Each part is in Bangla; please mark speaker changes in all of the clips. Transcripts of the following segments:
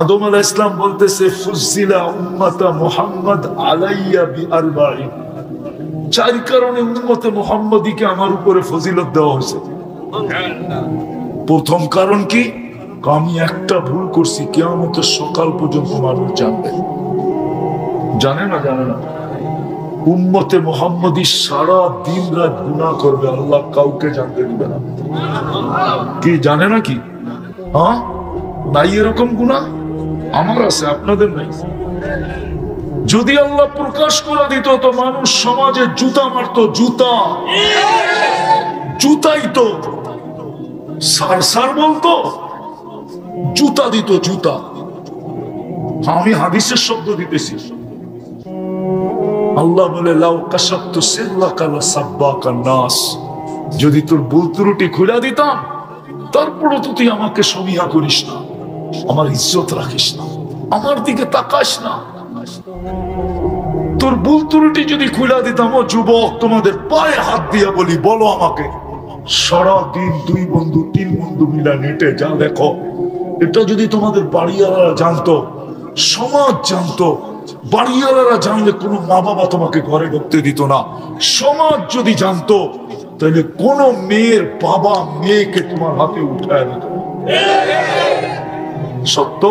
Speaker 1: আদম আলাইহিস সালাম বলতেছে ফুজিলা উম্মাতা মুহাম্মদ আলাইয়া বিআরবাঈন, চার কারণে উম্মতে মুহাম্মদীকে আমার উপরে ফজিলত দেওয়া হয়েছে। প্রথম কারণ কি? আমি একটা ভুল করছি, কিয়ামতের সকাল পর্যন্ত মানুষ জানবে। জানে না? জানে না। উম্মতে মুহাম্মদী সারা দিন রাত গুনাহ করবে, আল্লাহ কাউকে জানতে দিবে না। কি জানে না? কি হ্যাঁ নাই এরকম গুনাহ? আমার আছে, আপনাদের নাই। যদি আল্লাহ প্রকাশ করে দিত তো মানুষ সমাজে জুতা মারতো, জুতাই তো সার সার বলতো, জুতা দিত, জুতা। আমি হাদিসের শব্দ দিতেছি। আল্লাহ বলে লাউ কাশাফতু সিররাকা লাসাব্বাকা নাস, যদি তোর ভুল ত্রুটি খুলে দিতাম তারপরও তো তুই আমাকে সমীহা করিস না, আমার ইজ্জত রাখিস না, আমার দিকে তাকাস না। তোর ভুল ত্রুটি যদি খুলে দিতাম, ও যুবক তোমাদের পায়ে হাত দিয়া বলি, বলো আমাকে সারাদিন 2 বন্ধু 3 বন্ধু মিলা নেটে যা দেখো, এটা যদি তোমাদের বাড়িওয়ালারা জানতো, সমাজ জানতো, বাড়িওয়ালারা জানলে কোনো মা বাবা তোমাকে ঘরে ঢুকতে দিত না। সমাজ যদি জানতো তাহলে কোন মেয়ের বাবা মেয়েকে তোমার হাতে উঠায় দিত। সত্য?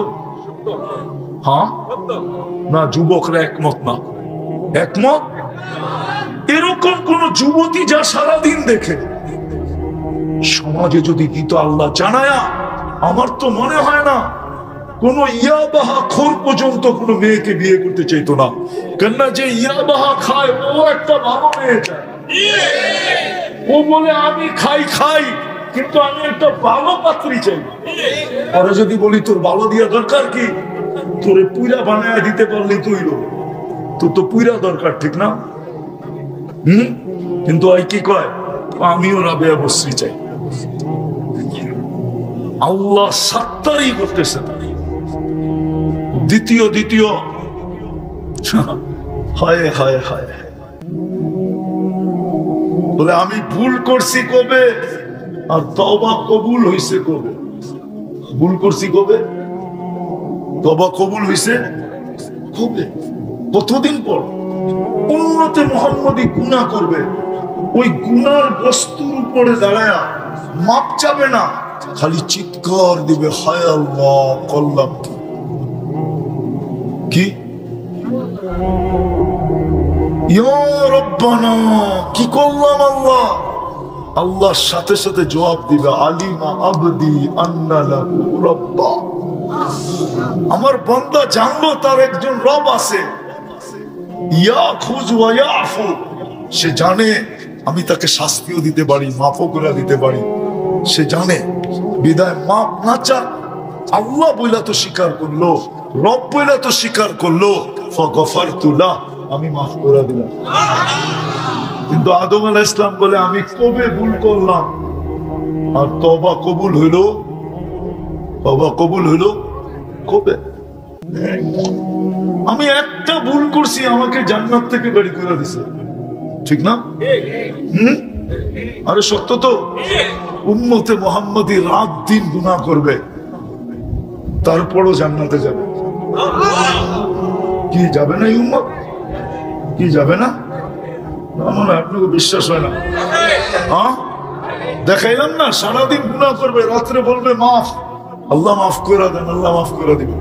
Speaker 1: হ্যাঁ না? যুবকরা একমত না? একমত? এরকম কোন যুবতী যা সারাদিন দেখে সমাজে যদি দিত আল্লাহ জানায়া, আমার তো মনে হয় না কোন ইয়াবাহা খোর পর্যন্ত কোন মেয়েকে বিয়ে করতে চাইতো না। কেননা যে ইয়াবাহা খায় ও একটা ভালো মেয়ে চায়। ও বলে আমি খাই কিন্তু আমি একটা ভালো পাত্রী চাই। পরে যদি বলি তোর ভালো দিয়া দরকার কি, তোরে পুইরা বানায় দিতে পারলি তুই, তোর তো পুইরা দরকার, ঠিক না? কিন্তু ওই কি কয়, আমিও রাবেয়া বসরি চাই। আল্লাহ সাত্তারি করতেছে। দ্বিতীয় হায় হায় হায় বলে আমি ভুল করছি কবে আর তওবা কবুল হইছে কবে? ভুল করছি কবে, তওবা কবুল হইছে কবে? কতদিন পর? উম্মতে মুহাম্মদী গুনাহ করবে, ওই গুনার বস্তুর উপরে দাঁড়ায়া মাপ চাবে না, খালি চিৎকার দিবে, হায় আল্লাহ করলাম কি, ইয়া রব্বানা কি করলাম আল্লাহ। আল্লাহর সাথে সাথে জবাব দিবে, আলিমা আবদি আন্না লাহু রাব্বা, আমার বান্দা জানলো তার একজন রব আছে। ইয়াখুযু ওয়া ইয়াফু, সে জানে আমি তাকে শাস্তিও দিতে পারি, মাফও করে দিতে পারি, সে জানে। বিদায় মাপ না চাক, আল্লাহ বইলা তো স্বীকার করলো, রব বইলা তো স্বীকার করলো, ফাগফারতু লাহ, আমি মাফ করে দিলাম। কিন্তু আদম আলাইহিস সালাম বলে আমি কবে ভুল করলাম আর তওবা কবুল হইল? তওবা কবুল হইল কবে? আমি একটা ভুল করছি, আমাকে জান্নাত থেকে বের করে দিছে, ঠিক না? আরে সত্য তো। উম্মতে মুহাম্মদী রাত দিন গুনাহ করবে, তারপরও জান্নাতে যাবে। কি যাবে না? উম্মত কি যাবে না? আপনাকে বিশ্বাস হয় না? হ্যাঁ দেখাইলাম না, সারাদিন গুনাহ করবে, রাত্রে বলবে মাফ, আল্লাহ মাফ করে দেন, আল্লাহ মাফ করে দিবে।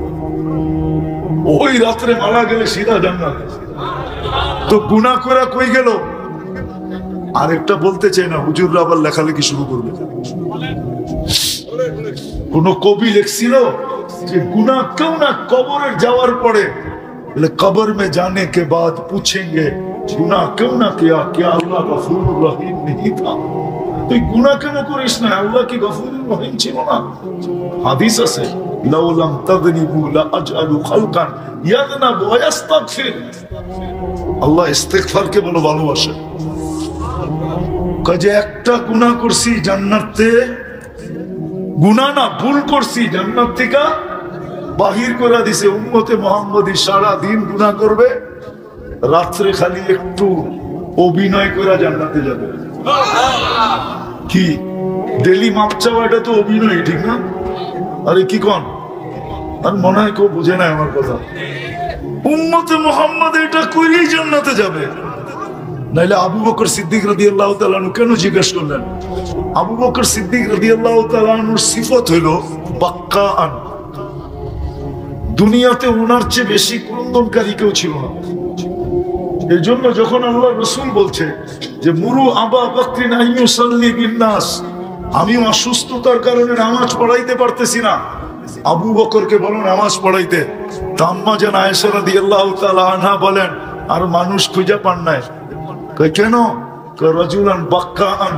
Speaker 1: ওই রাত্রে মারা গেলে সিধা জান্নাত। তো গুনাহ করে কই গেল? আরেকটা বলতে চাই না, হুজুররা আবার লেখালেখি শুরু করবে। কোন কবি লিখছিল যে গুনাহ কেউ না কবরের যাওয়ার পরে, কবর মে জানে কে বাদ পুছেঙ্গে গুনাহ কেউ না কিয়া, क्या আল্লাহ গফুরুর রহিম नहीं था? তুই গুনাহ কেন করিস না? আল্লাহ কি গফুরুর রহিম ছিল না? হাদিস আছে, লাউ লাম তাযনিবু লা আজআলু খালকান ইয়াযনাবু ওয়া ইস্তাগফির। আল্লাহ ইস্তিগফারকে বলো ভালোবাসে। কাজে একটা গুনাহ করছি জান্নাতে, গুনাহ না ভুল করছি, জান্নাত থেকে বাহির করে দিছে। উম্মতে মুহাম্মদী সারা দিন গুনাহ করবে, রাত্রে খালি একটু অভিনয় করে জান্নাতে যাবে। কি ডেলি মাপ চাওয়া, এটা তো অভিনয়, ঠিক না? আরে কি কোন আর মনে হয় কেউ বুঝে না আমার কথা। উম্মতে মুহাম্মদ এটা করেই জান্নাতে যাবে। নাইলে আবু বকর সিদ্দিক রাদিয়াল্লাহু তাআলা আনহু কেন জিজ্ঞেস করলেন? আবু বকর সিদ্দিক রাদিয়াল্লাহু তাআলা আনহুর সিফত হইল বাক্কাআন। দুনিয়াতে ওনার চেয়ে বেশি ক্রন্দনকারী কেউ ছিল না। এই জন্য যখন আল্লাহ রাসূল বলছে যে মুরু আবা বকরিন আইয়ুসাল্লি বিন্নাস, আমি অসুস্থতার কারণে নামাজ পড়াইতে পারতেছি না, আবু বকরকে বলো নামাজ পড়াইতে। আম্মা জান আয়েশা রাদিয়াল্লাহু তাআলা আনহা বলেন, আর মানুষ খুঁজে পান নাই। কেন? রাজুলান বাক্কাআন,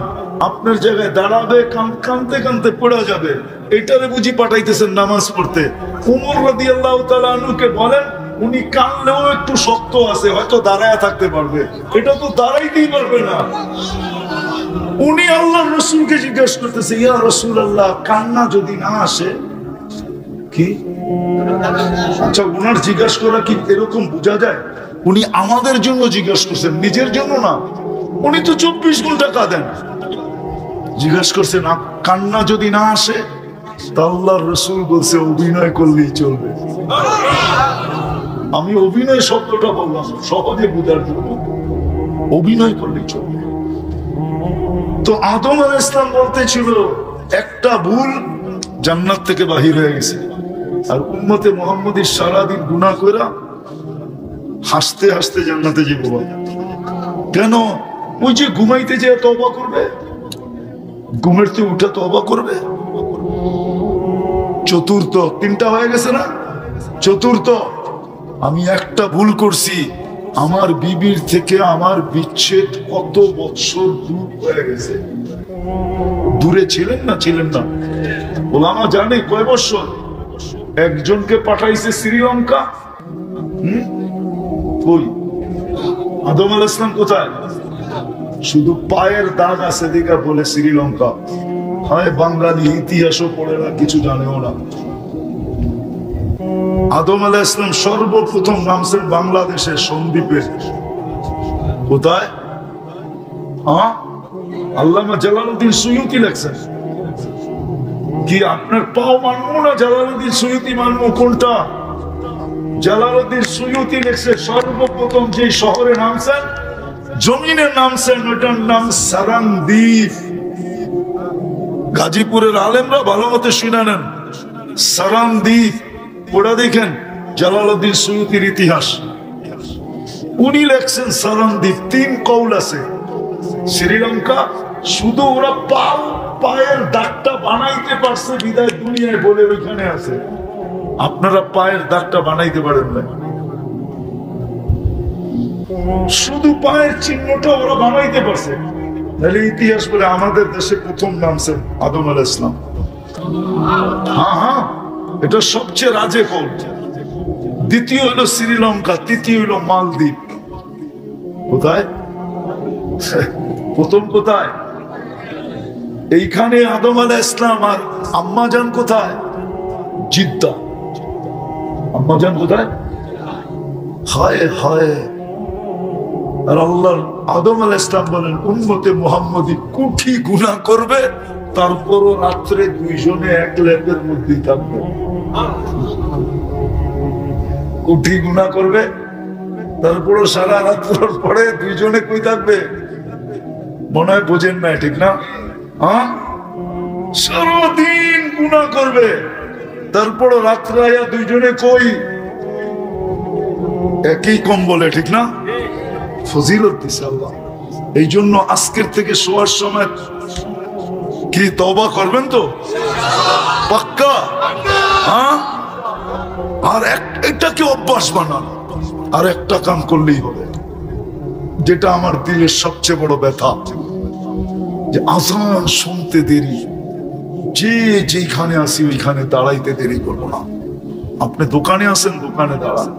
Speaker 1: আপনার জায়গায় দাঁড়াবে, কাঁদতে কাঁদতে পড়ে যাবে, এটারে বুঝি পাঠাইতেছেন নামাজ পড়তে। উমর রাদিয়াল্লাহু তাআলা আনহুকে বলেন, উনি কানলেও একটু শক্ত আছে, হয়তো দাঁড়ায় থাকতে পারবে, এটা তো দাঁড়াইতেই পারবে না। উনি আল্লাহর রাসূলকে জিজ্ঞেস করতেছে, ইয়া রাসূলুল্লাহ, কান্না যদি না আসে কি? আচ্ছা, উনার জিজ্ঞাসা করা কি এরকম বোঝা যায়? উনি আমাদের জন্য জিজ্ঞাসা করছেন, নিজের জন্য না। উনি তো 24 ঘন্টা কাঁদেন। জিজ্ঞাসা করছেন কান্না যদি না আসে, তা আল্লাহর রাসূল বলছে অভিনয় করলেই চলবে। আমি অভিনয় শব্দটা বললাম সহজে বোঝার জন্য, অভিনয় করলেই চলবে। তো আদম আলাইহিস সালাম বলতেছিল একটা ভুল জান্নাত থেকে বাহির হয়ে গেছে, আর উম্মতে মুহাম্মদী সারাদিন গুনাহ করে হাসতে হাসতে জান্নাতে যাবো। কেন? ওই যে ঘুমাইতে যেয়ে তওবা করবে, ঘুমের থেকে উঠে তওবা করবে। চতুর্থ, তিনটা হয়ে গেছে না? চতুর্থ, আমি একটা ভুল করছি, আমার বিবির থেকে আমার বিচ্ছেদ কত বছর দূর হয়ে গেছে। দূরে ছিলেন না? ছিলেন না? ওলামা জানে কয় বছর? একজনকে পাঠাইছে শ্রীলঙ্কা। কই আদম আলাইহিস সালাম কোথায়? শুধু পায়ের দাগ আছে দেখা বলে শ্রীলঙ্কা। হয় বাঙালি, ইতিহাসও পড়ে না, কিছু জানেও না। আদম আলাইহিস সালাম সর্বপ্রথম নামছেন বাংলাদেশের সন্দ্বীপে। কোথায়? আল্লামা জালালউদ্দিন সুয়ুতি লেখছেন। কি আপনার পাও মানবো না জালালউদ্দিন সুয়ুতি মানবো? কোনটা? জালালউদ্দিন সুয়ুতি লেখছে সর্বপ্রথম যে শহরে নামছেন, জমিনে নামছেন, ওটার নাম সারানদ্বীপ। গাজীপুরের আলেমরা ভালো মতো শুনে নেন, সারানদ্বীপ ওটা দেখেন জালালউদ্দিন সুয়ুতির ইতিহাস। উনি লেখছেন সারানদ্বীপ। 3 কৌল আছে। শ্রীলঙ্কা শুধু ওরা পায়ের দাগটা বানাইতে পারছে বিদায় দুনিয়ায় বলে ওইখানে আছে। আপনারা পায়ের দাগটা বানাইতে পারেন না, শুধু পায়ের চিহ্নটা ওরা বানাইতে পারছে। তাহলে ইতিহাস বলে আমাদের দেশে প্রথম নামছেন আদম আলাইহিস সালাম। হ্যাঁ, এটা সবচেয়ে রাজে কৌল। দ্বিতীয় হলো শ্রীলঙ্কা, তৃতীয় হলো মালদ্বীপ। কোথায়? প্রথম কোথায়? এইখানে আদম আলাইহিস সালাম। আর আম্মাজান কোথায়? জিদ্দা। আম্মাজান কোথায়? হায় হায়। আর আল্লাহ আদম আলাইহিস সালাম বলেন উম্মতে মুহাম্মদী কোটি গুনাহ করবে, তারপরও রাত্রে দুইজনে এক লেপের মধ্যেই থাকবে। কোটি গুনাহ করবে, তারপরও সারা রাত্র পরে দুইজনে কই থাকবে? মনে হয় বোঝেন না, ঠিক না? সারাদিন গুনাহ করবে, তারপরও রাত্রে আয়া দুইজনে কই? একই কম্বলে, ঠিক না? ফজিলত দিছে আল্লাহ। এই জন্য আজকের থেকে শোয়ার সময় কি তওবা করবেন তো? পাক্কা? আর এটাকে অভ্যাস বানান। আর একটা কাম করলেই হবে, যেটা আমার দিলের সবচেয়ে বড় ব্যথা, যে আজান শুনতে দেরি। যেখানে আসি ওইখানে দাঁড়াইতে দেরি করবো না। আপনি দোকানে আসেন, দোকানে দাঁড়ান।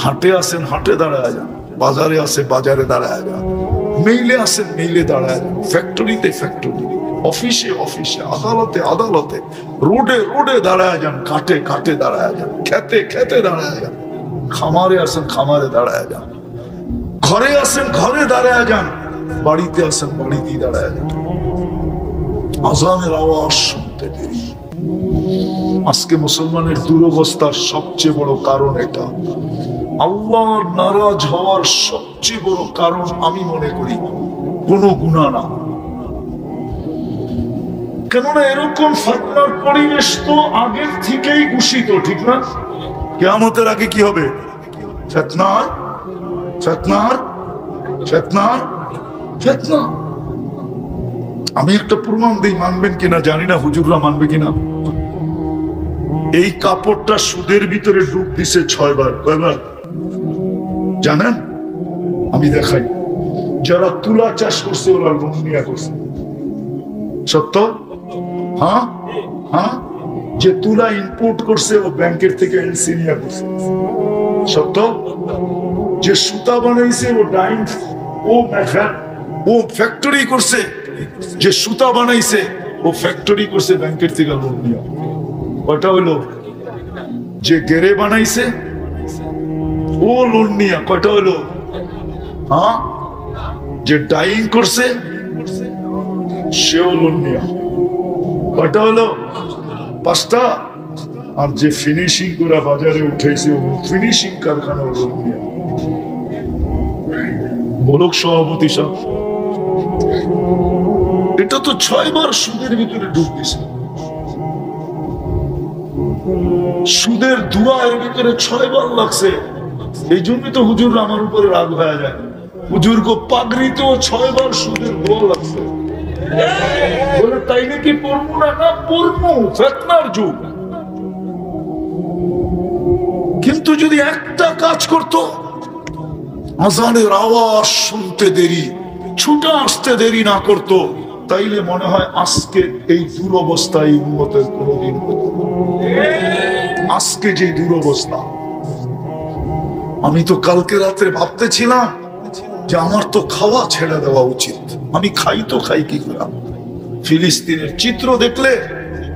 Speaker 1: হাটে আসেন, হাটে দাঁড়ায় যান। বাজারে আসে, বাজারে দাঁড়ায় যান। মেইলে আসেন, মেইলে দাঁড়ায় যান। ফ্যাক্টরিতে ফ্যাক্টরি, অফিসে অফিসে, আদালতে আদালতে, রোডে রোডে দাঁড়ায় যান। কাটে কাটে দাঁড়ায় যান। খেতে খেতে দাঁড়ায় যান। খামারে আসেন, খামারে দাঁড়ায় যান। ঘরে আসেন, ঘরে দাঁড়ায় যান। বাড়িতে আসেন, বাড়িতেই দাঁড়ায় যান। আজানের আওয়াজ শুনতে দেরি। আজকে মুসলমানের দুরবস্থার সবচেয়ে বড় কারণ এটা। আল্লাহর নারাজ হওয়ার সবচেয়ে বড় কারণ আমি মনে করি কোনো গুনাহ না। কেননা এরকম ফিতনার পরিবেশ তো আগের থেকেই ঘোষিত, ঠিক না? কিয়ামতের আগে কি হবে? ফিতনা, ফিতনা, ফিতনা, ফিতনা। আমি একটা প্রমাণ দিই, মানবেন কিনা জানি না, হুজুররা মানবে কিনা। এই কাপড়টা সুদের ভিতরে ডুব দিছে 6 বার। কয়বার জানেন? আমি দেখাই। যারা তুলা চাষ করছে ওরা লোন নিয়ে করছে। সত্য? হ্যাঁ হ্যাঁ। যে তুলা ইম্পোর্ট করছে ও ব্যাংকের থেকে এনসি নিয়ে করছে। সত্য? যে সুতা বানাইছে ও ডাইং, ও ফ্যাক্টরি করছে। যে সুতা বানাইছে ও ফ্যাক্টরি করছে ব্যাংকের থেকে লোন নিয়ে। কয়টা হইলো? যে গেরে বানাইছে ও লোন নিয়ে। কয়টা হইলো? হ্যাঁ। যে ডাইং করছে সেও লোন নিয়ে। কয়টা হলো? 5টা। আর যে ফিনিশিং করে বাজারে উঠেছে ও ফিনিশিং কারখানা লোন নিয়ে। বলক সভাপতি সাহেব, এটা তো 6 বার সুদের ভিতরে ডুব দিছে। সুদের দুয়া এর ভিতরে 6 বার লাগছে। এই জন্যই তো হুজুর আমার উপরে রাগ হয়ে যায়। হুজুর কো পাগড়ি তো 6 বার সুদের দোয়া লাগছে। বলে তাই নাকি পড়বো না? না পড়বো, ফিতনার যুগ। কিন্তু যদি একটা কাজ করতো, আজানের আওয়াজ শুনতে দেরি, ছুটে আসতে দেরি না করতো, তাইলে মনে হয় আজকে এই দুরবস্থায় উম্মতের কোনোদিন হতো না। আজকে যে দুরবস্থা, আমি তো কালকে রাত্রে ভাবতেছিলাম যে আমার তো খাওয়া ছেড়ে দেওয়া উচিত। আমি খাই তো খাই কি করে? ফিলিস্তিনের চিত্র দেখলে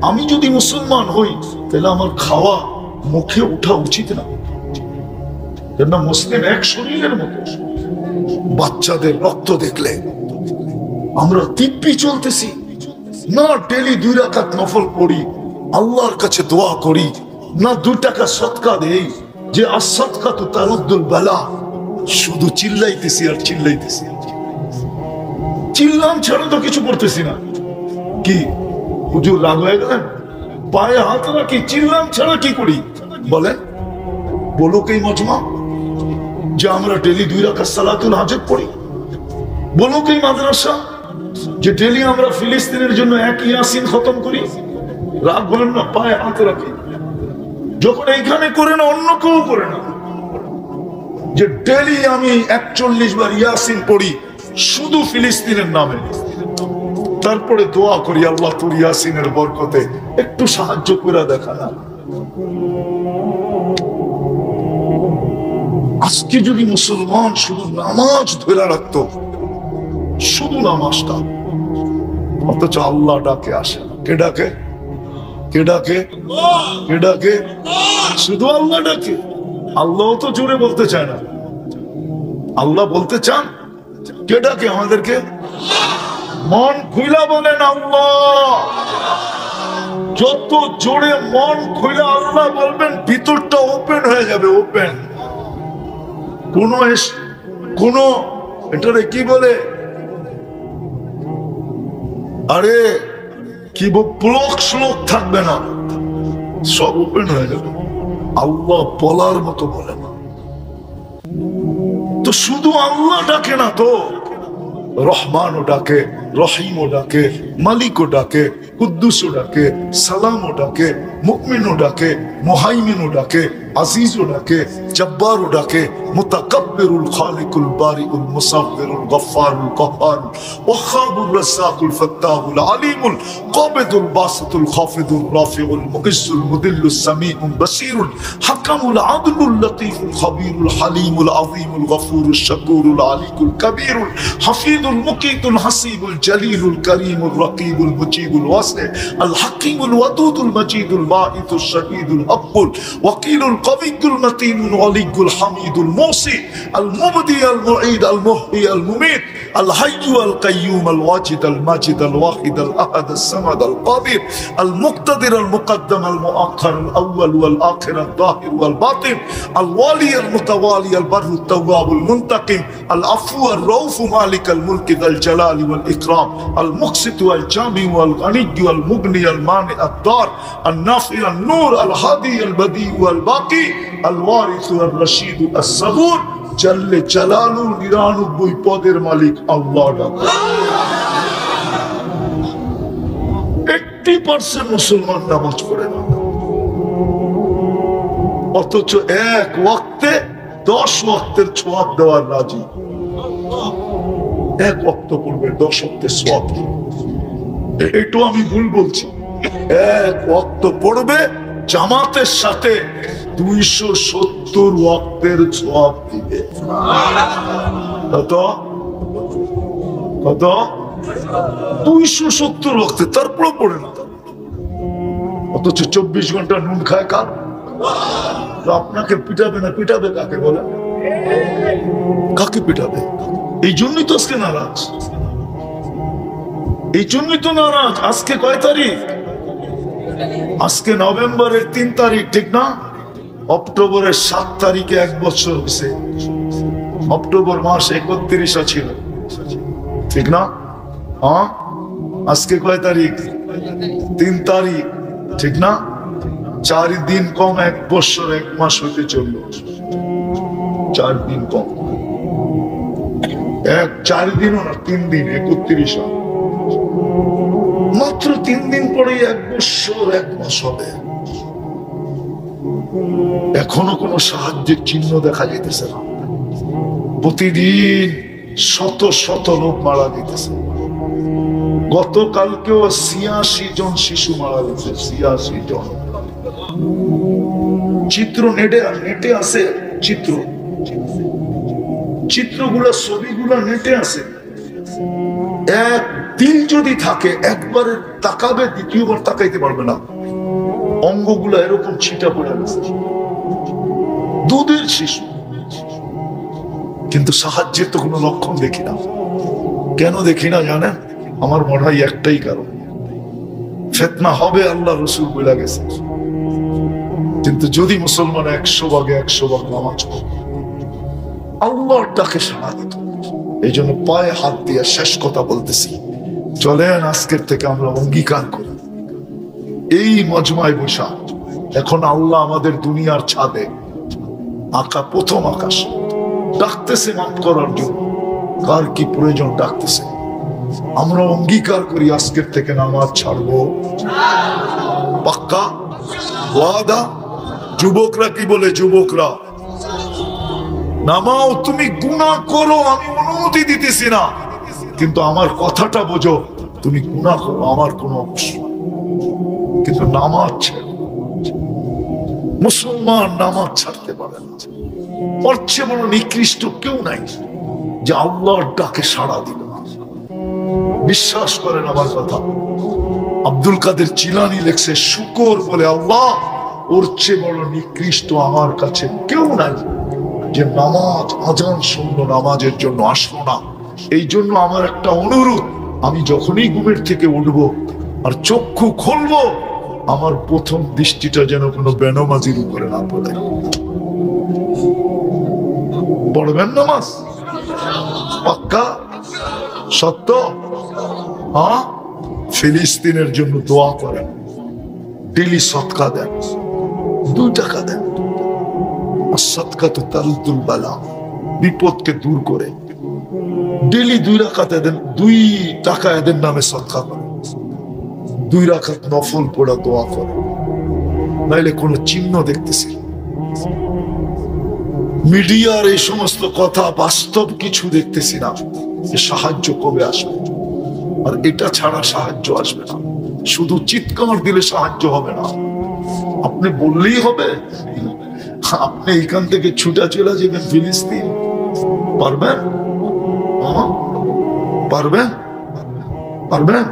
Speaker 1: আমি যদি মুসলমান হই তাহলে আমার খাওয়া মুখে ওঠা উচিত না। কেন? মুসলিম এক শরীরের মতো। বাচ্চাদের রক্ত দেখলে আমরা দিব্যি চলতেছি না? ডেলি 2 রাকাত নফল পড়ি, আল্লাহর কাছে দোয়া করি না? 2 টাকা সদকা দেই, যে আসদকা তো তারুদ্দুল বালা। শুধু চিল্লাইতেছি আর চিল্লাইতেছি। চিল্লাম ছাড়া তো কিছু করতেছি না। কি হুজুর রাগ হয়ে গেলেন? পায়ে হাত রাখি, চিল্লাম ছাড়া কি করি বলে? বলুক এই মজমা যে আমরা ডেলি 2 রাকাত সালাতুল হাজত পড়ি। বলুক এই মাদ্রাসা যে ডেলি আমরা ফিলিস্তিনের জন্য 1 ইয়াসিন খতম করি। রাগ বলেন না? পায়ে হাত রাখি। যখন এইখানে করে না, অন্য কেউ করে না। যে ডেলি আমি 41 বার ইয়াসিন পড়ি শুধু ফিলিস্তিনের নামে। তারপরে দোয়া করি, আল্লাহ তোর ইয়াসিনের বরকতে একটু সাহায্য করে দেখা না। আজকে যদি মুসলমান শুধু নামাজ ধরে রাখতো, শুধু নামাজটা, অথচ আল্লাহ ডাকে আসে না। কে ডাকে? কে ডাকে? কে ডাকে? শুধু আল্লাহ ডাকে। আল্লাহ তো জোরে বলতে চায় না। আল্লাহ বলতে চান। কে ডাকে আমাদেরকে? মন খুইলা বলেন আল্লাহ। যত জোরে মন খুইলা আল্লাহ বলবেন, ভিতরটা ওপেন হয়ে যাবে। ওপেন। কোন এটারে কি বলে? আরে কি ব্লক শ্লোক থাকবে না, সব ওপেন হয়ে যাবে। আল্লাহ বলার মতো বলে না। তো শুধু আল্লাহ ডাকে না তো, রহমানও ডাকে, রহিমও ডাকে, মালিকও ডাকে, কুদ্দুসও ডাকে, সালামও ডাকে, মুমিনও ডাকে, মুহাইমিনও ডাকে, আজিজও ডাকে, জব্বারও ডাকে, মুতাকাব্বিরুল খালিকুল বারিউল মুসাব্বিরুল গফফারুল কহ্হার ওয়াহাবুর রাজ্জাকুল ফাত্তাহুল আলিমুল কাবিদুল বাসিতুল খাফিদুল রাফিউল মুইজ্জুল মুদিল্লুস সামিউল বাসীরুল হাকামুল আদলুল লতীফুল খবীরুল হালিমুল আযীমুল গফুরুশ শাকুরুল আলিকুল কবীরুল হাফিজুল মুকিতুল হাসিবুল জলিলুল করিমুল রকিবুল মুজিবুল ওয়াসি আল হাকিমুল ওয়াদুদুল মজিদুল বাঈতুশ শাহীদুল আব্বুল ওয়াকিলুল কবিয়ুল মতিনুল ওয়ালিয়ুল হামিদুল মুসি আল মুবদি আল মুঈদ আল মুহয়ি আল মুমীত الحي القيوم الواجد الماجد الواحد الأحد الصمد القادر المقتدر المقدم المؤخر الأول والآخر الظاهر والباطن الوالي المتوالي البر التواب المنتقم العفو الرؤوف مالك الملك ذا الجلال والإكرام المقسط والجامع والغني والمغني المانع الضار النافع النور الهادي البديع والباقي الوارث والرشيد الصبور জাল্লে জালালু 99 পদের মালিক আল্লাহ। 80% মুসলমান নামাজ পড়ে না, অথচ এক ওয়াক্তে 10 ওয়াক্তের সওয়াব দেওয়ার রাজি। এক ওয়াক্ত পড়বে 10 ওয়াক্তের সওয়াব। একটু আমি ভুল বলছি? এক ওয়াক্ত পড়বে জামাতের সাথে 270 ওয়াক্তের সওয়াব দিবে। কত কত? 270 ওয়াক্তে, তারপর পড়ে না। অথচ 24 ঘন্টা নুন খায় কার? আপনাকে পিটাবে না, পিটাবে কাকে বলে? কাকে পিটাবে? এই জন্যই তো আজকে নারাজ, এই জন্যই তো নারাজ। আজকে কয় তারিখ? আজকে নভেম্বরের 3 তারিখ, ঠিক না? অক্টোবরের 7 তারিখে 1 বছর হয়েছে। অক্টোবর মাস 31 ছিল, ঠিক না? হ্যাঁ, আজকে কয় তারিখ? 3 তারিখ, ঠিক না? 4 দিন কম 1 বছর 1 মাস হইতে চলল। 4 দিন কম, 4 দিনও না, 3 দিন 31। মাত্র 3 দিন পরে 1 বছর 1 মাস হবে। এখনো কোনো সাহায্যের চিহ্ন দেখা যেতেছে না। প্রতিদিন শত শত লোক মারা যেতেছে। গতকালকেও 86 জন শিশু মারা গেছে, 86 জন। চিত্র নেটে আছে, চিত্রগুলা ছবিগুলা নেটে আছে। এক দিল যদি থাকে একবারে তাকাবে, দ্বিতীয়বার তাকাইতে পারবে না। অঙ্গগুলা এরকম ছিটা পড়ে গেছে, দুধের শিশু। কিন্তু সাহায্যের তো কোনো লক্ষণ দেখি না। কেন দেখি না জানেন? আমার মনে হয় একটাই কারণ, ফিতনা হবে আল্লাহ রাসূল বলে গেছে। কিন্তু যদি মুসলমান 100 ভাগে 100 ভাগ নামাজ পড়ে, আল্লাহর ডাকে সাড়া দিত। এই জন্য পায়ে হাত দিয়ে শেষ কথা বলতেছি, চলেন আজকের থেকে আমরা অঙ্গীকার করি, এই মজমায় বসা এখন আল্লাহ আমাদের দুনিয়ার ছাদে আঁকা প্রথম আকাশ ডাকতেছে মাফ করার জন্য। কার কি প্রয়োজন ডাকতেছে, আমরা অঙ্গীকার করি আজকের থেকে নামাজ ছাড়বো। পাক্কা ওয়াদা? যুবকরা কি বলে? যুবকরা নামাও, তুমি গুনাহ করো, আমি অনুমতি দিতেছি না, কিন্তু আমার কথাটা বোঝো, তুমি গুনাহ করো, আমার কোনো অবশ্যই, কিন্তু নামাজ ছেড়ো। মুসলমান নামাজ ছাড়তে পারে না। ওর চেয়ে বড় নিকৃষ্ট কেউ নাই যে আল্লাহর ডাকে সাড়া দিল না। বিশ্বাস করেন আমার কথা। আব্দুল কাদের জিলানী লেখছে, শুকর বলে আল্লাহ, ওর চেয়ে বড় নিকৃষ্ট আমার কাছে কেউ নাই যে নামাজ আজান শুনলো, নামাজের জন্য আসলো না। এই জন্য আমার একটা অনুরোধ, আমি যখনই ঘুমের থেকে উঠবো আর চক্ষু খুলবো, আমার প্রথম দৃষ্টিটা যেন কোনো বেনামাজির উপরে না পড়ে। পড়বেন নামাজ? পাক্কা? সত্য? হ্যাঁ। ফিলিস্তিনের জন্য দোয়া করেন, ডেলি সদকা দেন, 2 টাকা দেন। সদকা তো তারুদ্দুল বালা, বিপদকে দূর করে। ডেলি 2 রাকাত দেন, 2 টাকা এদের নামে সদকা করেন। 2 রাকাত নফল পড়া দোয়া করে, নাইলে কোন চিহ্ন দেখতেছি। মিডিয়ার এই সমস্ত কথা, বাস্তব কিছু দেখতেছি না। সাহায্য কবে আসবে? আর এটা ছাড়া সাহায্য আসবে না। শুধু চিৎকার দিলে সাহায্য হবে না। আপনি বললেই হবে? আপনি এখান থেকে ছুটা চলে যাবেন ফিলিস্তিন, পারবেন? পারবেন? পারবেন?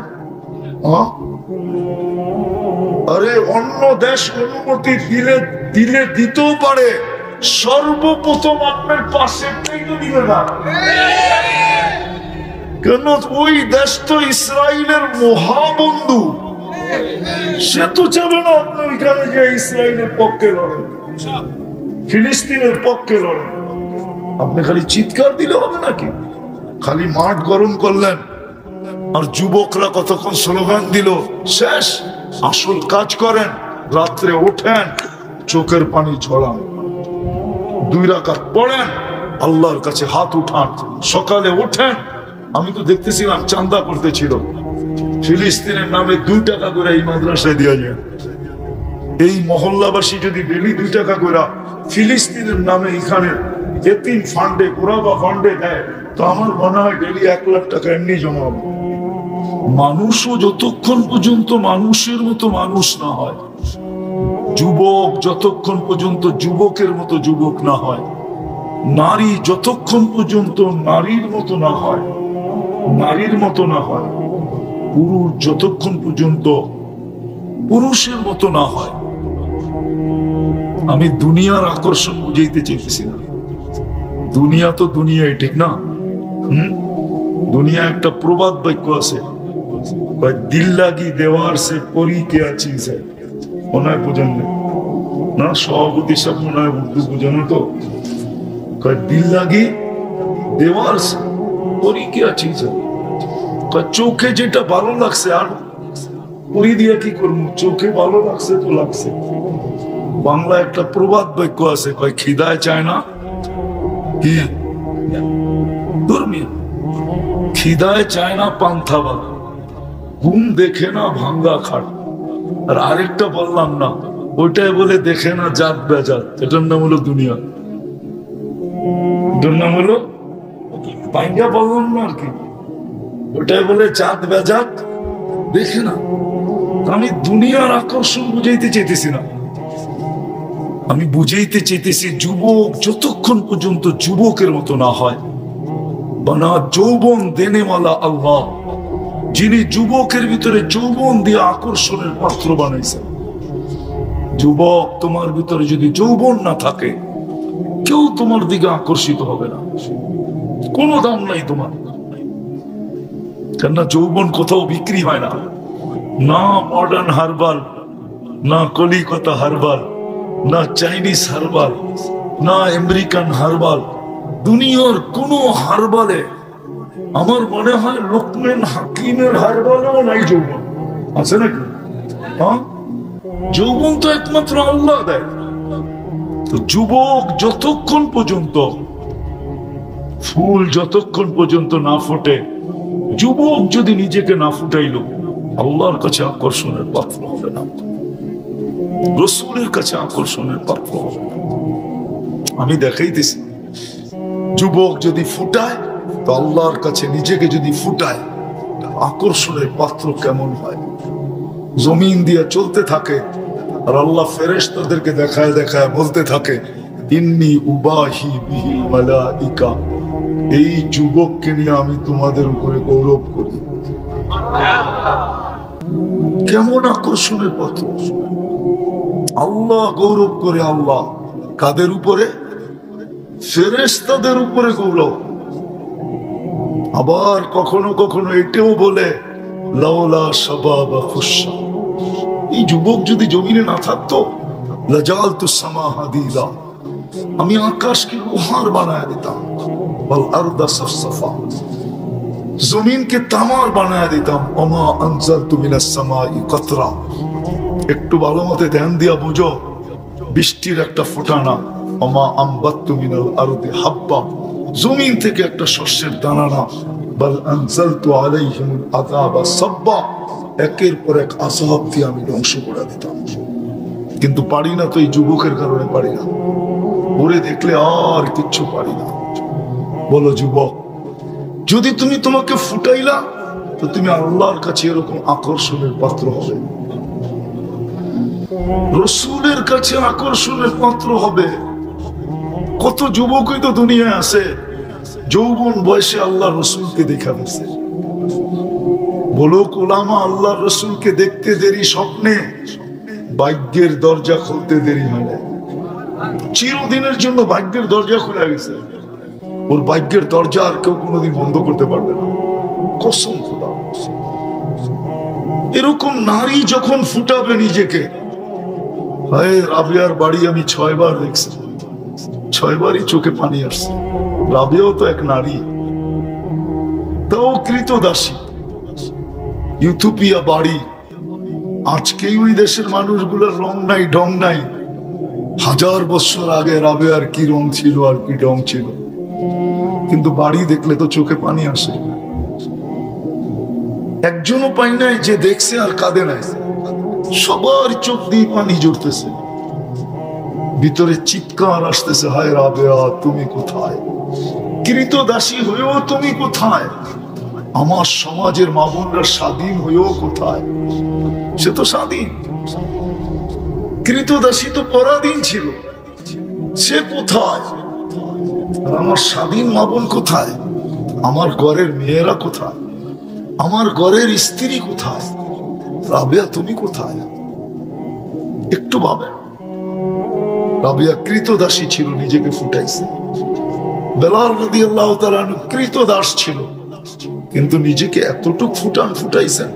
Speaker 1: আরে অন্য দেশ অনুমতি দিলে দিতেও পারে, সর্বপ্রথম আপনার পাশে দিবে না। কেন ওই দেশ তো ইসরায়েলের মহাবন্ধু, সে তো চাবে না আপনি ওইখানে যে ইসরায়েলের পক্ষে লড়েন, ফিলিস্তিনের পক্ষে লড়েন। আপনি খালি চিৎকার দিলে হবে নাকি? খালি মাঠ গরম করলেন আর যুবকরা কতক্ষণ স্লোগান দিল, শেষ। আসল কাজ করেন, রাত্রে ওঠেন, চোখের পানি ঝরান, 2 রাকাত পড়েন, আল্লাহর কাছে হাত উঠান, সকালে ওঠেন। আমি তো দেখতেছিলাম চান্দা করতেছিল, ফিলিস্তিনের নামে 2 টাকা করে এই মাদ্রাসায় দেওয়া যায়। এই মহল্লাবাসী যদি ডেলি 2 টাকা করে ফিলিস্তিনের নামে এখানে এতিম ফান্ডে, কোরআবা ফান্ডে দেয়, তো আমার মনে হয় ডেলি 1 লাখ টাকা এমনি জমা হবে। মানুষও যতক্ষণ পর্যন্ত মানুষের মতো মানুষ না হয়, যুবক যতক্ষণ পর্যন্ত যুবকের মতো যুবক না হয়, নারী যতক্ষণ পর্যন্ত নারীর মতো না হয়, নারীর মতো না হয়, পুরুষ যতক্ষণ পর্যন্ত পুরুষের মতো না হয়। আমি দুনিয়ার আকর্ষণ বুঝাইতে চেয়েছি না। দুনিয়া তো দুনিয়াই, ঠিক না? দুনিয়া একটা প্রবাদ বাক্য আছে, দিল লাগি দেওয়ার সে পরি কে আছি, মনে হয় বোঝেন না? সভাপতি সব মনে হয় উর্দু বোঝানো তো। দিল লাগি দেওয়ার সে পরি কে আছি, চোখে যেটা ভালো লাগছে, আর পরি দিয়ে কি করবো, চোখে ভালো লাগছে তো লাগছে। বাংলা একটা প্রবাদ বাক্য আছে, খিদায় চায় না কি ধর্মীয়, খিদায় চায় না পান্থা বাঁধা, ঘুম দেখে না ভাঙ্গা খাট। আর আরেকটা বললাম না, ওইটাই বলে দেখে না জাত বেজাত, এটার নাম হলো দুনিয়া, এটার নাম হলো পাইঙ্গা বললাম না আর কি, ওইটাই বলে জাত বেজাত দেখে না। আমি দুনিয়ার আকর্ষণ বুঝাইতে চাইতেছি না, আমি বুঝাইতে চাইতেছি যুবক যতক্ষণ পর্যন্ত যুবকের মতো না হয়, বানা যৌবন দেনেওয়ালা আল্লাহ, যিনি যুবকের ভিতরে যৌবন দিয়ে আকর্ষণের পাত্র বানাইছেন। যুবক, তোমার ভিতরে যদি যৌবন না থাকে, কেউ তোমার দিকে আকর্ষিত হবে না, কোনো দাম নাই তোমার। কেননা যৌবন কোথাও বিক্রি হয় না, না মডার্ন হারবাল, না কলিকাতা হারবাল, না চাইনিজ হারবাল, না আমেরিকান হারবাল, দুনিয়ার কোন হারবালে আমার মনে হয় লোকমান হাকিমের হারবালও নাই যৌবন, আছে নাকি? হ্যাঁ, যৌবন তো একমাত্র আল্লাহ দেয়। তো যুবক যতক্ষণ পর্যন্ত, ফুল যতক্ষণ পর্যন্ত না ফোটে, যুবক যদি নিজেকে না ফুটাইল, আল্লাহর কাছে আকর্ষণের পাত্র হবে না, রাসূলের কাছে আকর্ষণের পাত্র হবে না। আমি দেখাইতেছি, যুবক যদি ফুটায়, তো আল্লাহর কাছে নিজেকে যদি ফুটায়, আকর্ষণের পাত্র কেমন হয়। জমিন দিয়ে চলতে থাকে, আর আল্লাহ ফেরেশতাদেরকে দেখায় দেখায় বলতে থাকে, ইন্নী উবাহি বিহিল মালাইকা, এই যুবককে নিয়ে আমি তোমাদের উপরে গৌরব করি। কেমন আকর্ষণের পাত্র! আল্লাহ গৌরব করে। আল্লাহ কাদের উপরে? ফেরেশতাদের উপরে গৌরব। আবার কখনো কখনো এটাও বলে, লাউলা শাবাবা খুশা, এই যুবক যদি জমিনে না থাকতো, লাজালতু সামা হাদিলা, আমি আকাশকে লোহার বানায় দিতাম, ওয়াল আরদা সাফসাফা, জমিনকে তামার বানায় দিতাম, ওমা আনজালতু মিনাস সামাই কাতরা। একটু ভালো মতে ধ্যান দিয়া বুঝো, বৃষ্টির একটা ফোঁটানা, ওমা আমবাততু মিনাল আরদি হাব্বা, জমিন থেকে একটা শস্যের দানা না, বাল আনজালতু আলাইহিমুল আযাবা সাব্বা, একের পর এক আযাব দিয়ে আমি ধ্বংস করে দিতাম। কিন্তু পারি না তো, এই যুবকের কারণে পারি না। ওরে দেখলে আর কিচ্ছু পারি না। বলো যুবক, যদি তুমি তোমাকে ফুটাইলা, তো তুমি আল্লাহর কাছে এরকম আকর্ষণের পাত্র হবে, রাসূলের কাছে আকর্ষণের পাত্র হবে। কত যুবকই তো দুনিয়ায় আছে, যৌবন বয়সে আল্লাহ রসুলকে দেখা গেছে। বলো ওলামা, আল্লাহ রসুলকে দেখতে দেরি, স্বপ্নে ভাগ্যের দরজা খুলতে দেরি হয় না। চিরদিনের জন্য ভাগ্যের দরজা খুলে গেছে, ওর ভাগ্যের দরজা আর কেউ কোনোদিন বন্ধ করতে পারবে না। কসম খোদা, এরকম নারী যখন ফুটাবে নিজেকে, হায় রাবিয়ার বাড়ি আমি 6 বার দেখছি, 6 বারই চোখে পানি আসছে। রাবিয়াও তো এক নারী, তাও কৃতদাসী, ইউথোপিয়া বাড়ি। আজকেই ওই দেশের মানুষগুলোর রং নাই, ঢং নাই। 1000 বছর আগে রাবিয়ার কি রং ছিল আর কি ঢং ছিল, কিন্তু বাড়ি দেখলে তো চোখে পানি আসে। একজনও পাই নাই যে দেখছে আর কাঁদে নাই, সবার চোখ দিয়ে পানি জড়তেছে, ভিতরে চিৎকার আসতেছে, হায় রাবেয়া তুমি কোথায়? কৃতদাসী হয়েও তুমি কোথায়? আমার সমাজের মা বোনরা স্বাধীন হয়েও কোথায়? সে তো স্বাধীন, কৃতদাসী তো পরাধীন ছিল, সে কোথায়? আর আমার স্বাধীন মা বোন কোথায়? আমার ঘরের মেয়েরা কোথায়? আমার ঘরের স্ত্রী কোথায়? রাবেয়া তুমি কোথায়? একটু ভাবেন, রাবেয়া কৃতদাসী ছিল, নিজেকে ফুটাইছে। বেলাল রাদিয়াল্লাহু তাআলা কৃতদাস ছিল, কিন্তু নিজেকে এতটুক ফুটাইছেন।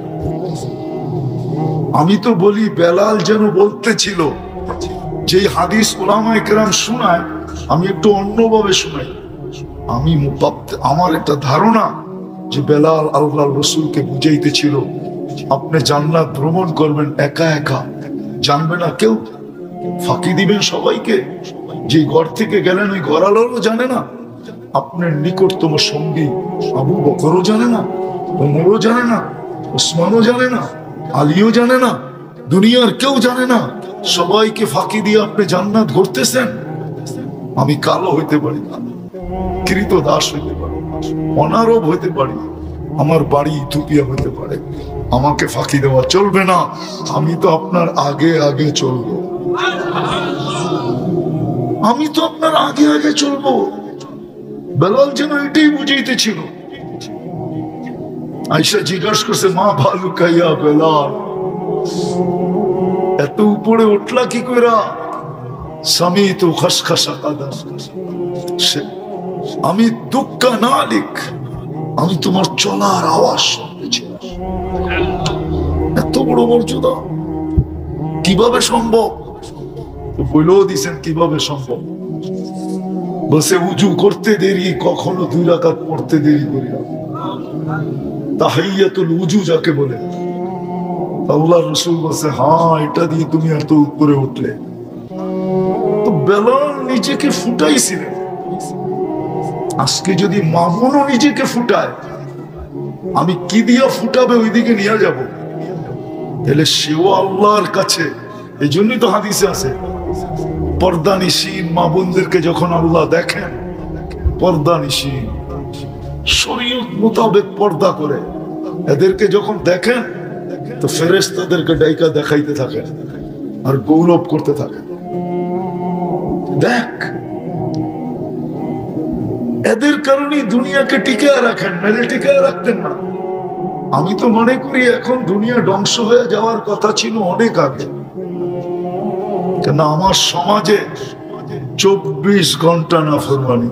Speaker 1: আমি তো বলি বেলাল যেন বলতেছিল, যে হাদিস উলামায়ে কেরাম শোনায়, আমি একটু অন্যভাবে শোনাই। আমার একটা ধারণা যে বেলাল আল্লাহর রাসূলকে বুঝাইতেছিল, আপনি জান্নাত ভ্রমণ করবেন একা একা, জানবে না কেউ, ফাঁকি দিবেন সবাইকে। যে ঘর থেকে গেলেন ওই ঘরালোরও জানে না, আপনার নিকটতম সঙ্গী আবু বকরও জানে না, ওমরও জানে না, ওসমানও জানে না, আলীও জানে না, দুনিয়ার কেউ জানে না। সবাইকে ফাঁকি দিয়ে আপনি জান্নাত ঘুরতেছেন। আমি কালো হইতে পারি, কৃতদাস হইতে পারি, অনারব হইতে পারি, আমার বাড়ি ইথিওপিয়া হইতে পারে, আমাকে ফাঁকি দেওয়া চলবে না। আমি তো আপনার আগে আগে চলবো, আমি তো আপনার আগে আগে চলবো। বেলাল যেন এটাই বুঝাইতেছিল। আয়েশা জিজ্ঞাসা করছে, মা ভালু কাইয়া বেলাল, এত উপরে উঠলা কি কইরা? স্বামী তো খসখসা কাদা, আমি দুঃখা না লিখ, আমি তোমার চলার আওয়াজ শুনতেছি। এত বড় মর্যাদা কিভাবে সম্ভব? বলেও দিছেন কিভাবে সম্ভব। বসে উজু করতে দেরি, কখনো 2 রাকাত পড়তে দেরি করি না। তাহিয়াতুল উজু যাকে বলে, আল্লাহর রাসূল বলছে, হ্যাঁ এটা দিয়ে তুমি এত উপরে উঠলে। তো বেলাল নিজেকে ফুটাইছিলেন। আজকে যদি মামুনও নিজেকে ফুটায়, আমি কি দিয়া ফুটাবে ওইদিকে নিয়ে যাব, তাহলে সেও আল্লাহর কাছে। এই জন্যই তো হাদিসে আছে, পর্দানিশীন মা বোনদেরকে যখন আল্লাহ দেখেন, পর্দানিশীন শরীয়ত মোতাবেক পর্দা করে, এদেরকে যখন দেখেন তো ফেরেশতাদেরকে ডাইকা দেখাইতে থাকেন আর গৌরব করতে থাকেন। দেখ, এদের কারণেই দুনিয়াকে টিকায় রাখেন, মেলে টিকায় রাখতেন না। আমি তো মনে করি এখন দুনিয়া ধ্বংস হয়ে যাওয়ার কথা ছিল অনেক আগে। কেন আমার সমাজে 24 ঘন্টা নাফরমানি,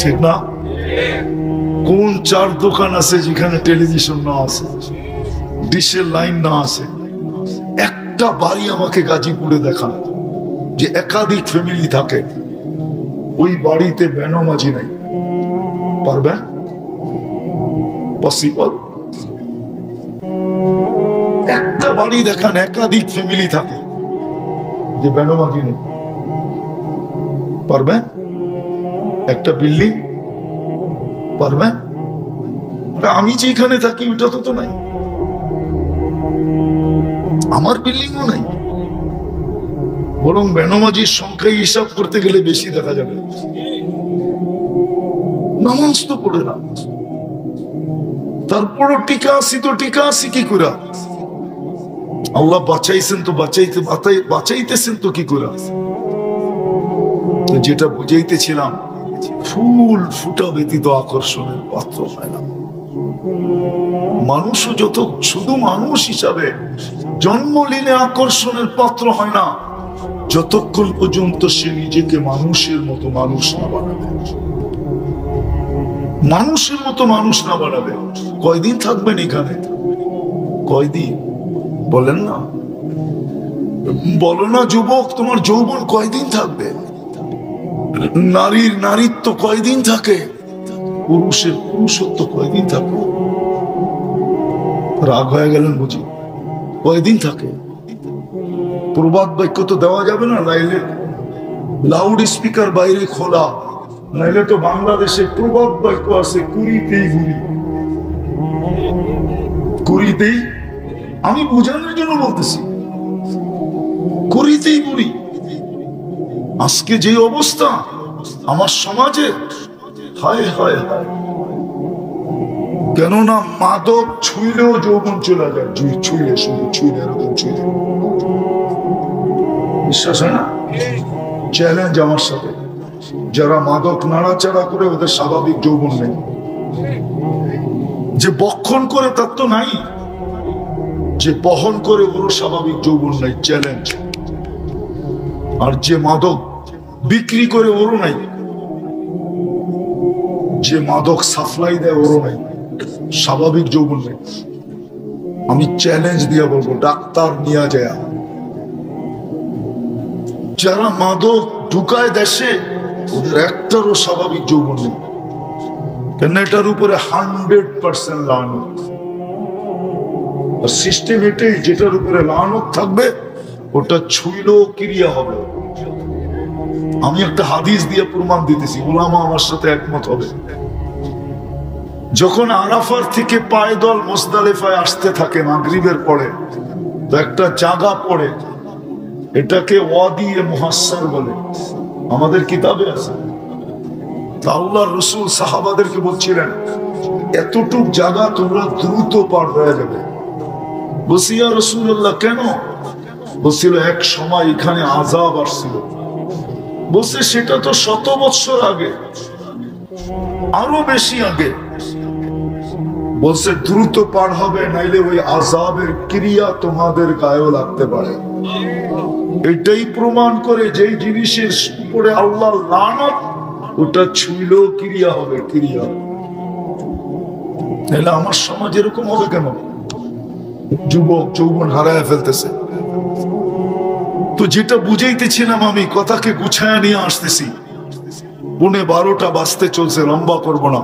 Speaker 1: ঠিক না? কোন 4 দোকান আছে যেখানে টেলিভিশন না আছে, ডিশের লাইন না আছে? একটা বাড়ি আমাকে গাজীপুরে দেখান যে একাধিক ফ্যামিলি থাকে, ওই বাড়িতে বেনামাজি নাই। পারবেন? পসিবল? একটা বাড়ি দেখান একাধিক ফ্যামিলি থাকে যে বেনামাজি নেই। পারবেন? একটা বিল্ডিং পারবেন? আমি যেখানে থাকি ওটা তো নাই, আমার বিল্ডিংও নাই, বরং বেনামাজির সংখ্যায় হিসাব করতে গেলে বেশি দেখা যাবে। নামাজ তো পড়ে না, তারপরও টিকা আসি কি করে? আল্লাহ বাঁচাইছেন তো বাঁচাইতেছেন তো কি করে? যেটা বুঝাইতেছিলাম, ফুল ফুটা ব্যতীত আকর্ষণের পাত্র হয় না। মানুষও যত শুধু মানুষ হিসাবে জন্ম নিলে আকর্ষণের পাত্র হয় না, যতক্ষণ পর্যন্ত সে নিজেকে মানুষের মতো মানুষ না বানাবে। মানুষের মতো মানুষ না বানাবে। কয়দিন থাকবেন এখানে? কয়দিন বলেন না, বলো না যুবক, তোমার যৌবন কয়দিন থাকবে? নারীর নারীত্ব কয়দিন থাকে? পুরুষের পুরুষত্ব কয়দিন থাকে? রাগ হয়ে গেলেন বুঝি? কয়দিন থাকে? প্রবাদ বাক্য তো দেওয়া যাবে না, নাইলে লাউড স্পিকার বাইরে খোলা, নাইলে তো বাংলাদেশে প্রবাদ বাক্য আছে কুড়িতেই ঘুরি, কুড়িতেই। আমি বোঝানোর জন্য বলতেছি, কুড়িতেই ঘুরি। আজকে যে অবস্থা আমার সমাজে, হায় হায় হায়, কেননা মাদক ছুঁইলেও যৌবন চলে যায়, ছুঁইলে, শুধু ছুঁইলে, এরকম ছুঁইলে। বিশ্বাস হয় না? চ্যালেঞ্জ আমার সাথে, যারা মাদক নাড়াচাড়া করে ওদের স্বাভাবিক যৌবন নেই। যে বক্ষণ করে তার তো নাই, যে বহন করে ওর স্বাভাবিক যৌবন নাই, চ্যালেঞ্জ। আর যে মাদক বিক্রি করে ওরও নাই, যে মাদক সাপ্লাই দেয় ওরও নাই, স্বাভাবিক যৌবন নেই। আমি চ্যালেঞ্জ দিয়ে বলবো, ডাক্তার নিয়ে যায়, যারা মাদক ঢুকায় দেশে ওদের একটারও স্বাভাবিক যৌবন নেই। কেন? এটার উপরে 100% লানত। আর সিস্টেম এটাই, যেটার উপরে লানত থাকবে ওটা ছুঁইলেও ক্রিয়া হবে। আমি একটা হাদিস দিয়ে প্রমাণ দিতেছি, উলামা আমার সাথে একমত হবে। যখন আরাফার থেকে পায়দল মুজদালিফায় আসতে থাকে মাগরিবের পরে, তো একটা জায়গা পড়ে, এটাকে ওয়াদি মুহাসসার বলে, আমাদের কিতাবে আছে। আল্লাহর রাসূল সাহাবাদেরকে বলছিলেন, এতটুক জায়গা তোমরা দ্রুত পার হয়ে যাবে। বলছি ইয়া রাসূলুল্লাহ কেন? বলছিল এক সময় এখানে আযাব আসছিল। বলছে সেটা তো 100 বছর আগে, আরো বেশি আগে। বলছে দ্রুত পার হবে, নাইলে ওই আযাবের ক্রিয়া তোমাদের গায়েও লাগতে পারে। এটাই প্রমাণ করে যেই জিনিসের উপরে আল্লাহ লানত, ওটা ছুঁইলেও ক্রিয়া হবে, ক্রিয়া। তাহলে আমার সমাজ এরকম হবে কেন? যুবক যৌবন হারায় ফেলতেছে। তো যেটা বুঝাইতেছিলাম, আমি কথাকে গুছায়া নিয়ে আসতেছি। 11:30 বাজতে চলছে, লম্বা করব না।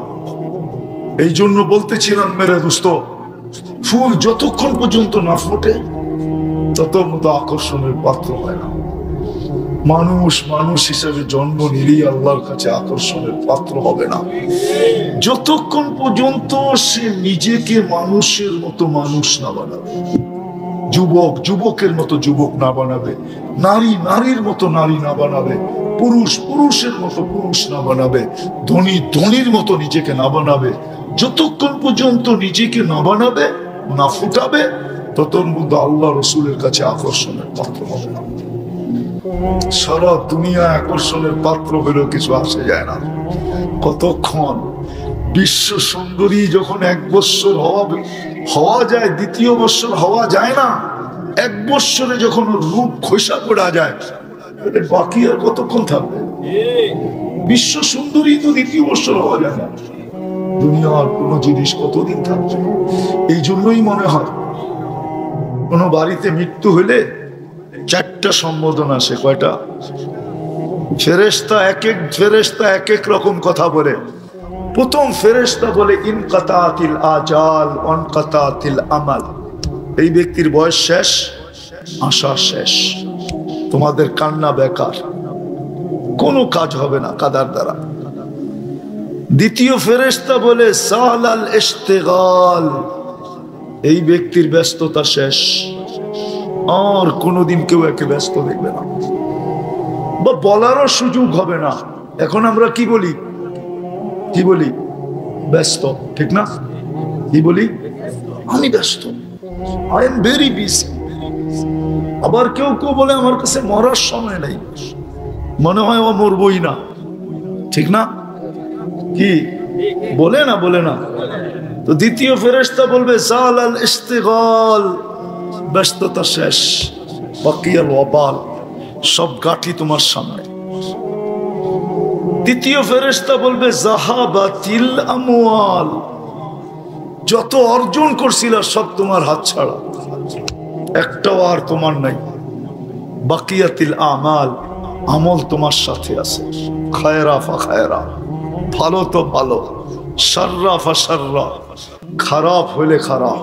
Speaker 1: এই জন্য বলতেছিলাম মেরে দোস্ত, ফুল যতক্ষণ পর্যন্ত না ফোটে তত মতো আকর্ষণের পাত্র হয় না। মানুষ মানুষ হিসেবে জন্ম নিলেই আল্লাহর কাছে আকর্ষণের পাত্র হবে না, যতক্ষণ পর্যন্ত সে নিজেকে মানুষের মতো মানুষ না বানাবে, যুবক যুবকের মতো যুবক না বানাবে, নারী নারীর মতো নারী না বানাবে, পুরুষ পুরুষের মতো পুরুষ না বানাবে, ধনী ধনীর মতো নিজেকে না বানাবে। যতক্ষণ পর্যন্ত নিজেকে না বানাবে, না ফুটাবে, ততক্ষণ পর্যন্ত আল্লাহ রসুলের কাছে আকর্ষণের পাত্র হবে না। সারা দুনিয়া আকর্ষণের পাত্র হলেও কিছু আসে যায় না। কতক্ষণ? বিশ্ব সুন্দরী যখন 1 বছর হওয়া যায়, 2য় বছর হওয়া যায় না, 1 বছরে যখন রূপ খোসা পড়া যায়, বাকি আর কতক্ষণ থাকবে? বিশ্ব সুন্দরী তো 2য় বছর হওয়া যায় না। দুনিয়ার কোন জিনিস কতদিন থাকবে? এই জন্যই মনে হয় কোন বাড়িতে মৃত্যু হলে 4টা সম্বোধন আসে। কয়টা? ফেরেশতা এক এক ফেরেশতা এক এক রকম কথা বলে। প্রথম ফেরেশতা বলে ইনকাতাতিল আজাল ওয়ানকাতাতিল আমাল, এই ব্যক্তির বয়স শেষ, আশা শেষ, তোমাদের কান্না বেকার, কোনো কাজ হবে না কাদার দ্বারা। দ্বিতীয় ফেরেশতা বলে সালাল ইশতিগাল, এই ব্যক্তির ব্যস্ততা শেষ, আর কোনোদিন কেউ একে ব্যস্ত দেখবে না, বা বলারও সুযোগ হবে না। এখন আমরা কি বলি? কি বলি? ব্যস্ত, ঠিক না? কি বলি? আমি ব্যস্ত, আই এম ভেরি বিজি। আবার কেউ কেউ বলে আমার কাছে মরার সময় নাই, মনে হয় ও মরবই না, ঠিক না? কি বলে না? বলে না? তো দ্বিতীয় ফেরেশতা বলবে সালাল ইশতিগাল, ব্যস্ততা শেষ, বাকিয়াল ওয়াবাল, সব গাঠি তোমার সামনে। তৃতীয় ফেরেশতা বলবে যাহাবাতিল আমওয়াল, যত অর্জন করছিল সব তোমার হাতছাড়া, একটাও আর তোমার নাই। বাকিয়াতিল আমাল, আমল তোমার সাথে আছে। খায়রা ফা খায়রা, ভালো তো ভালো, শাররা ফা শাররা, খারাপ হইলে খারাপ।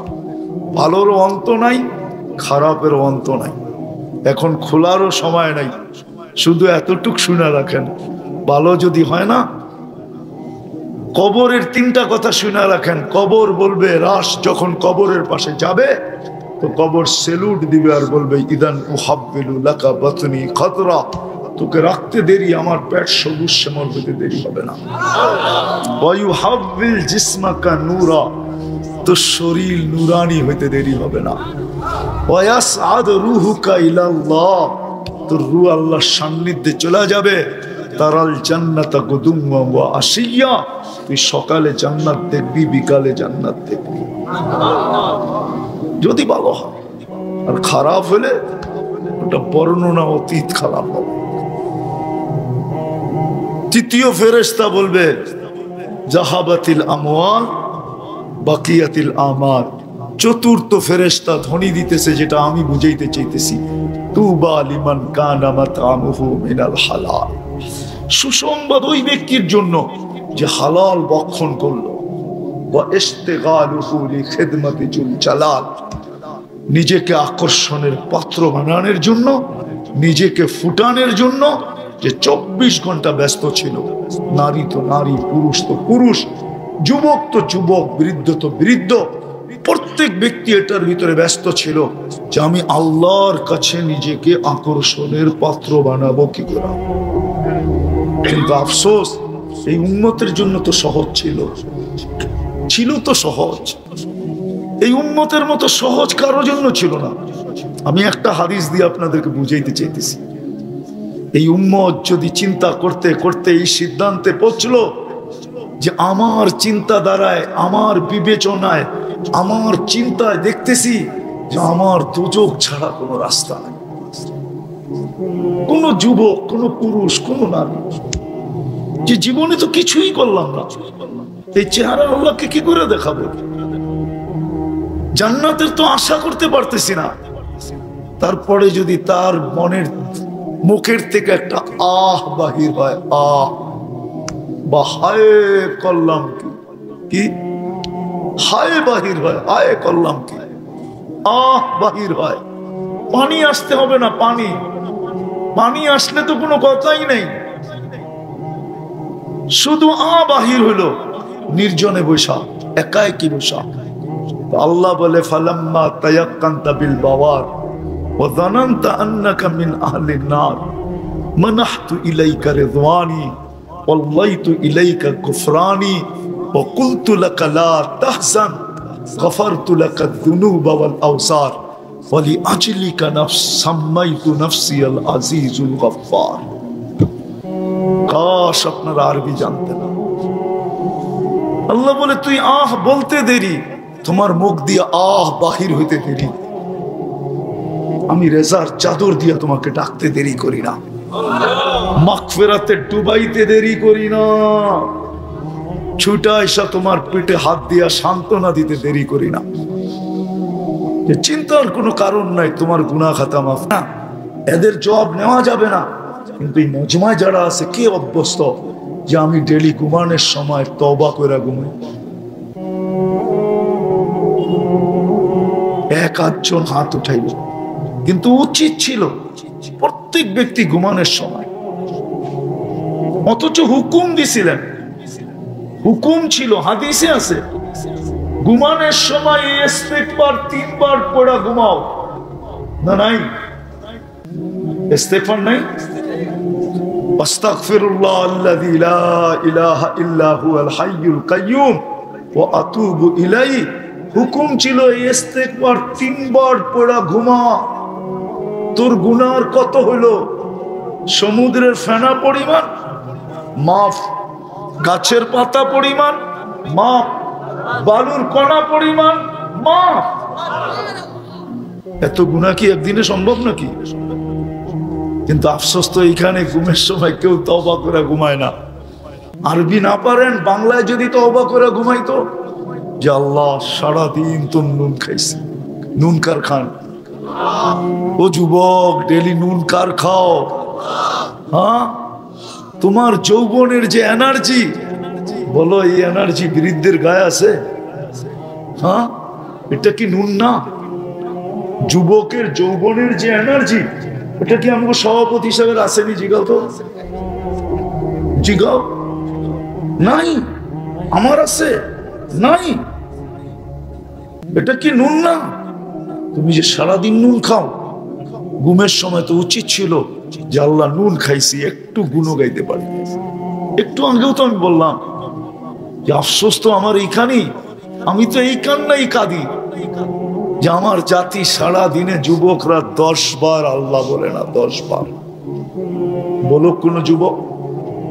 Speaker 1: ভালোরও অন্ত নাই, খারাপেরও অন্ত নাই। এখন খোলারও সময় নাই, শুধু এতটুক শুনে রাখেন, ভালো যদি হয় না, কবরের তিনটা কথা শুনে রাখেন। কবর বলবে, রাস যখন কবরের পাশে যাবে তো কবর সেলুট দিবে আর বলবে ইদান উহাব্বিলু লাকা বাতনি খাতরা, তোকে রাখতে দেরি, আমার পেট সবুজ শ্যামল হতে দেরি হবে না। ওয়ায়ুহাব্বিল জিসমাকা নূরা, তো শরীর নুরানি হইতে দেরি হবে না। ওয়ায়াসআদ রূহুকা ইলাল্লাহ, তোর রূহ আল্লাহর সান্নিধ্যে চলে যাবে। তারাল জান্নাতা গুদুম্মা ওয়া আশিয়া, তুই সকালে জান্নাত দেখবি, বিকালে জান্নাত দেখবি, যদি ভালো হয়। আর খারাপ হলে ওটা বর্ণনা অতীত খারাপ হবে। তৃতীয় ফেরেশতা বলবে যাহাবাতিল আমওয়াল বাকিয়াতিল আমাল। চতুর্থ ফেরেশতা ধ্বনি দিতেছে, যেটা আমি বুঝাইতে চাইতেছি, তুবা লিমান কানা মাতআমুহু মিনাল হালাল। সুসংবাদ ওই ব্যক্তির জন্য যে হালাল ভক্ষণ করলো। ওয়া ইশতিগালুহু লিখিদমাতি জুল জালাল, নিজেকে আকর্ষণের পাত্র বানানোর জন্য, নিজেকে ফুটানোর জন্য যে 24 ঘন্টা ব্যস্ত ছিল। নারী তো নারী, পুরুষ তো পুরুষ, যুবক তো যুবক, বৃদ্ধ তো বৃদ্ধ, প্রত্যেক ব্যক্তি এটার ভিতরে ব্যস্ত ছিল যে আমি আল্লাহর কাছে নিজেকে আকর্ষণের পাত্র বানাবো কি করে। কিন্তু আফসোস, এই উম্মতের জন্য তো সহজ ছিল, ছিল তো সহজ। এই উম্মতের মতো সহজ কারো জন্য ছিল না। আমি একটা হাদিস দিয়ে আপনাদেরকে বুঝাইতে চাইতেছি। এই উম্মত যদি চিন্তা করতে করতে এই সিদ্ধান্তে পৌঁছলো যে আমার চিন্তা দ্বারায়, আমার বিবেচনায়, আমার চিন্তায় দেখতেছি যে আমার দুজক ছাড়া কোনো রাস্তা নেই। কোন যুবক, কোন পুরুষ, কোন নারী, যে জীবনে তো কিছুই করলাম না, এই চেহারা আল্লাহকে কি করে দেখাবো? জান্নাতের তো আশা করতে পারতেছি না। তারপরে যদি তার মনের মুখের থেকে একটা আহ বাহির হয়, আহ বা হায় করলাম কি, হায় বাহির হয়, হায় করলাম কি, আহ বাহির হয়। পানি আসতে হবে না, পানি, পানি আসলে তো কোনো কথাই নেই, শুধু বাহির হইলো। নির্জনে বৈশা, একাই কি বৈশা। আল্লাহ বলে ফালাম্মা তায়াক্কানতা বিল বাওয়ার ওয়া যানানতা আন্নাকা মিন আহলিন নার মানাহতু ইলাইকা রিদওয়ানি ওয়াল্লাইতু ইলাইকা গুফরানি ওয়া কুলতু লাকা লা তাহজান গফারতু লাকা যুনুবা ওয়াল আওসার ওয়া লিআজলিকা সাম্মাইতু নাফসি আল আজিজুল গফফার। কাশ আপনারা আরবি জানতেন। আল্লাহ বলে তুই আহ বলতে দেরি, তোমার মুখ দিয়ে আহ বাহির হইতে দেরি, আমি রেজার চাদর দিয়ে তোমাকে ডাকতে দেরি করি না, মাগফিরাতে ডুবাইতে দেরি করি না, ছুটা এসা তোমার পিঠে হাত দিয়া সান্ত্বনা দিতে দেরি করি না। চিন্তার কোনো কারণ নাই, তোমার গুনাহ খাতা মাফ না, এদের জবাব নেওয়া যাবে না। কিন্তু এই মজমায় যারা আছে, কে অভ্যস্ত যে আমি ডেলি ঘুমানোর সময় তওবা করে ঘুমাই? এক আধজন হাত উঠাইল, কিন্তু উচিত ছিল প্রত্যেক ব্যক্তি ঘুমানোর সময়। অথচ হুকুম দিছিলেন, হুকুম ছিল, হাদিসে আছে, ঘুমানোর সময় ইস্তেগফার 3 বার পড়া ঘুমাও। না নাই ইস্তেগফার নাই, আস্তাগফিরুল্লাহ আল্লাযী লা ইলাহা ইল্লা হুয়াল হাইয়ুল কাইয়্যুম ওয়া আতুবু ইলাইহি। হুকুম ছিল ইস্তেগফার 3 বার পড়া ঘুমা। তোর গুনার কত হলো? সমুদ্রের ফেনা পরিমাণ মাফ, গাছের পাতা পরিমাণ মাফ, বালুর কণা পরিমাণ মাফ। এত গুনাহ কি একদিনে সম্ভব নাকি? কিন্তু আফসোস তো এইখানে ঘুমের সময় কেউ তওবা করে ঘুমায় না, আরবি না পারেন, বাংলায় যদি তওবা করে ঘুমাইতো যে আল্লাহ সারাদিন তো নুন খাইছি, নুন কার খান? ও যুবক, ডেলি নুন কার খাও? হ্যাঁ, তোমার যৌবনের যে এনার্জি, বলো এই এনার্জি বৃদ্ধের গায়ে আছে? হ্যাঁ, এটা কি নুন না? যুবকের যৌবনের যে এনার্জি, এটা কি আমাকে সভাপতি হিসাবে আসেনি? জিগাও তো, জিগাও। নাই, আমার আছে নাই? এটা কি নুন না? তুমি যে সারাদিন নুন খাও, ঘুমের সময় তো উচিত ছিল যে আল্লাহ নুন খাইছি, একটু গুণ গাইতে পারি। একটু আগেও তো আমি বললাম যে আফসোস তো আমার এইখানেই, আমি তো এই কান্নাই কাঁদি যে আমার জাতি সারা দিনে যুবকরা 10 বার আল্লাহ বলে না, 10 বার। বলো কোন যুবক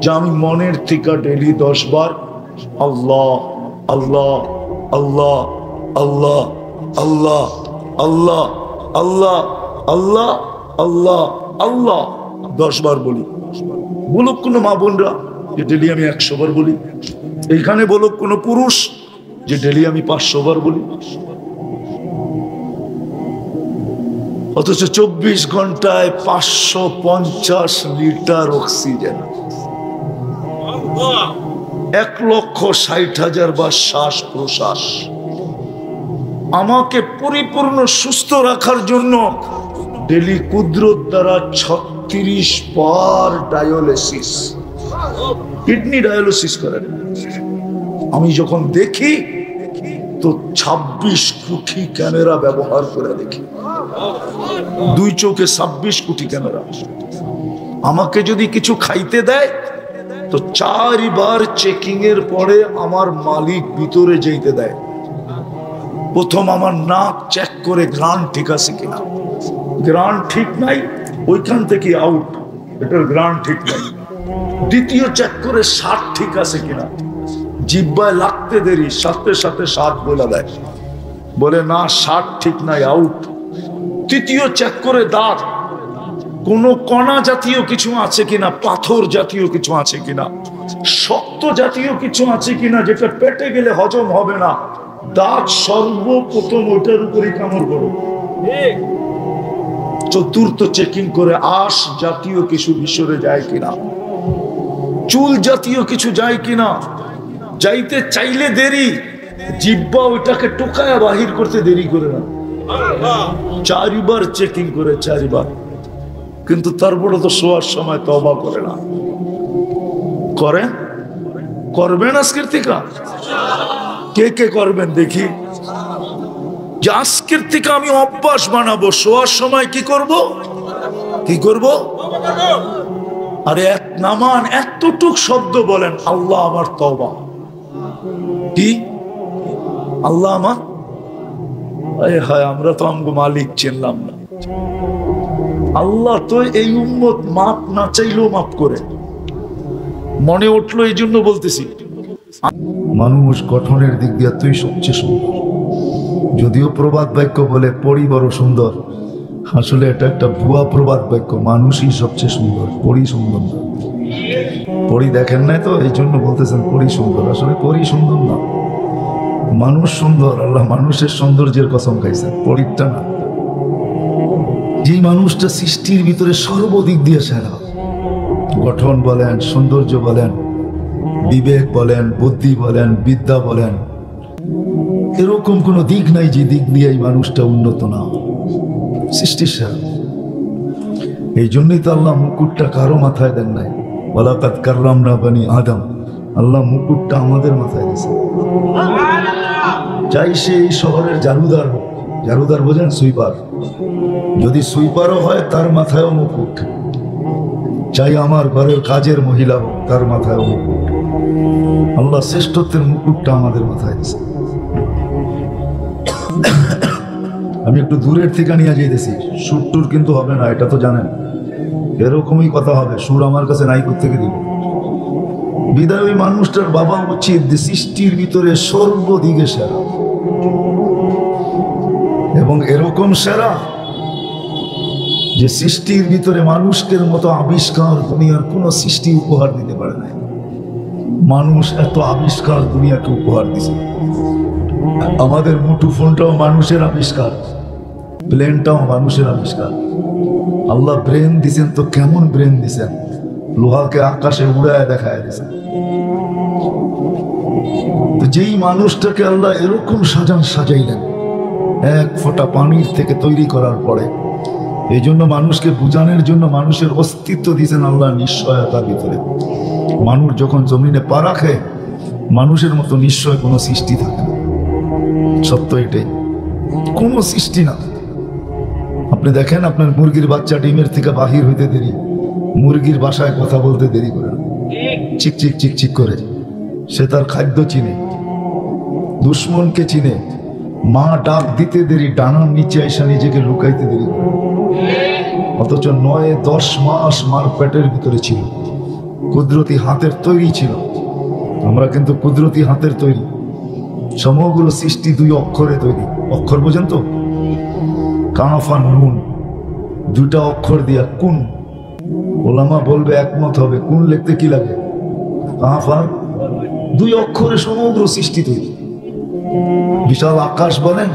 Speaker 1: যে আমি মনের থেকে ডেলি 10 বার আল্লাহ আল্লাহ আল্লাহ আল্লাহ আল্লাহ আল্লাহ আল্লাহ আল্লাহ আল্লাহ আল্লাহ 10 বার বলি? বলুক কোন মা বোনরা যে ডেলি আমি 100 বার বলি? এইখানে বলুক কোন পুরুষ যে ডেলি আমি 500 বার বলি? অথচ 24 ঘন্টায় 550 লিটার অক্সিজেন, 1,60,000 বার শ্বাস প্রশ্বাস। আমাকে পরিপূর্ণ সুস্থ রাখার জন্য ডেলি কুদরত দ্বারা 36 বার ডায়ালিসিস, কিডনি ডায়ালিসিস করেন। আমি যখন দেখি তো 26 কোটি ক্যামেরা ব্যবহার করে দেখি, 2 চোখে 26 কোটি ক্যামেরা। আমাকে যদি কিছু খাইতে দেয় তো 4 বার চেকিং এর পরে আমার মালিক ভিতরে যেতে দেয়। প্রথম আমার নাক চেক করে গ্রান ঠিক আছে কিনা, গ্রান ঠিক নাই ওইখান থেকে আউট, এটার গ্রান ঠিক নাই। দ্বিতীয় চেক করে স্বাদ ঠিক আছে কিনা, জিহ্বায় লাগতে দেরি, সাথে সাথে স্বাদ বলে দেয়, বলে না স্বাদ ঠিক নাই, আউট। তৃতীয় চেক করে দাঁত, কোন কণা জাতীয় কিছু আছে কিনা, পাথর জাতীয় কিছু আছে কিনা, শক্ত জাতীয় কিছু আছে কিনা যেটা পেটে গেলে হজম হবে না। দাঁত সর্বপ্রথম ওইটার উপরই কামড় করো। চতুর্থ চেকিং করে আঁশ জাতীয় কিছু ভিতরে যায় কিনা, চুল জাতীয় কিছু যায় কিনা, যাইতে চাইলে দেরি, জিহ্বা ওইটাকে টোকায় বাহির করতে দেরি করে না। 4 বার চেকিং করে, 4 বার। কিন্তু তারপরে তো শোয়ার সময় তওবা করে না। করেন? করবেন আজকের থেকে? কে কে করবেন দেখি? যে আজকের থেকে আমি অভ্যাস বানাবো, শোয়ার সময় কি করব? কি করব? আরে এক নামান এতটুক শব্দ বলেন, আল্লাহ আমার তওবা। কি আল্লাহ আমার? হায়, আমরা তো আমগো মালিক চিনলাম না। আল্লাহ তো এই উম্মত মাপ না চাইলেও মাপ করে। মনে উঠলো এই জন্য বলতেছি, মানুষ গঠনের দিক দিয়ে তুই সবচেয়ে সুন্দর। যদিও প্রবাদ বাক্য বলে পরি বড় সুন্দর, আসলে এটা একটা ভুয়া প্রবাদ বাক্য। মানুষই সবচেয়ে সুন্দর, পরি সুন্দর না। পরি দেখেন নাই তো, এই জন্য বলতেছেন পরি সুন্দর। আসলে পরি সুন্দর না, মানুষ সুন্দর। আল্লাহ মানুষের সৌন্দর্যের কসম খাইছেন, পরিটা না। যে মানুষটা সৃষ্টির ভিতরে সর্বদিক দিয়ে সেরা, গঠন বলেন, সৌন্দর্য বলেন, বিবেক বলেন, বুদ্ধি বলেন, বিদ্যা বলেন, এরকম কোন দিক নাই যে দিক দিয়ে এই মানুষটা উন্নত না, সৃষ্টির সেরা। এই জন্যই তো আল্লাহ মুকুটটা কারো মাথায় দেন নাই। ওয়ালাকাদ কাররামনা বানি আদম, আল্লাহ মুকুটটা আমাদের মাথায় দিয়েছে। চাই সে এই শহরের জারুদার হোক, জারুদার বোঝেন, সুইপার, যদি সুইপারও হয় তার মাথায়ও মুকুট। চাই আমার ঘরের কাজের মহিলা হোক, তার মাথায়ও মুকুট। আল্লাহ শ্রেষ্ঠত্বের মুকুটটা আমাদের মাথায় দিয়েছে। আমি একটু দূরের থেকে নিয়ে যেতেছি, সুর টুর কিন্তু হবে না, এটা তো জানেন। এরকমই কথা হবে, সুর আমার কাছে নাই কোত্থেকে দিব। বিদায় ওই মানুষটার বাবা উচিত সৃষ্টির ভিতরে সর্বদিকে সেরা, এবং এরকম সেরা যে সৃষ্টির ভিতরে মানুষের মতো আবিষ্কার দুনিয়ার কোন সৃষ্টি উপহার দিতে পারে না।
Speaker 2: মানুষ এত আবিষ্কার দুনিয়াকে উপহার দিছে। আমাদের মুঠো ফোনটাও মানুষের আবিষ্কার, প্লেনটাও মানুষের আবিষ্কার। আল্লাহ ব্রেন দিছেন, তো কেমন ব্রেন দিছেন, লোহাকে আকাশে উড়ায় দেখায় দিছেন। তো যেই মানুষটাকে আল্লাহ এরকম সাজাইলেন এক ফোঁটা পানির থেকে তৈরি করার পরে, এই জন্য মানুষকে বুঝানোর জন্য মানুষের অস্তিত্ব দিয়েছেন আল্লাহ নিশ্চয়তার ভিতরে। মানুষ যখন জমিনে পা রাখে, মানুষের মতো নিশ্চয় কোনো সৃষ্টি থাকে না। সত্য এটাই, কোনো সৃষ্টি না। আপনি দেখেন আপনার মুরগির বাচ্চা ডিমের থেকে বাহির হইতে দেরি, মুরগির বাসায় কথা বলতে দেরি করে না, চিক চিক চিক চিক করে। সে তার খাদ্য চিনে, দুশ্মনকে চিনে। মা ডাক দিতে দেরি, ডানার নিচে এসে নিজেকে লুকাইতে দেরি করে। অথচ 9-10 মাস মার পেটের ভিতরে ছিল, কুদরতি হাতের তৈরি ছিল। আমরা কিন্তু কুদরতি হাতের তৈরি। সমগ্র সৃষ্টি 2 অক্ষরে তৈরি। অক্ষর বোঝেন তো? কাফ আর নুন, 2টা অক্ষর দিয়া কুন। ওলামা বলবে একমত হবে, কুন লিখতে কি লাগে? কাফ আর 2 অক্ষরে সমগ্র সৃষ্টি তৈরি। বিশাল আকাশ বলেন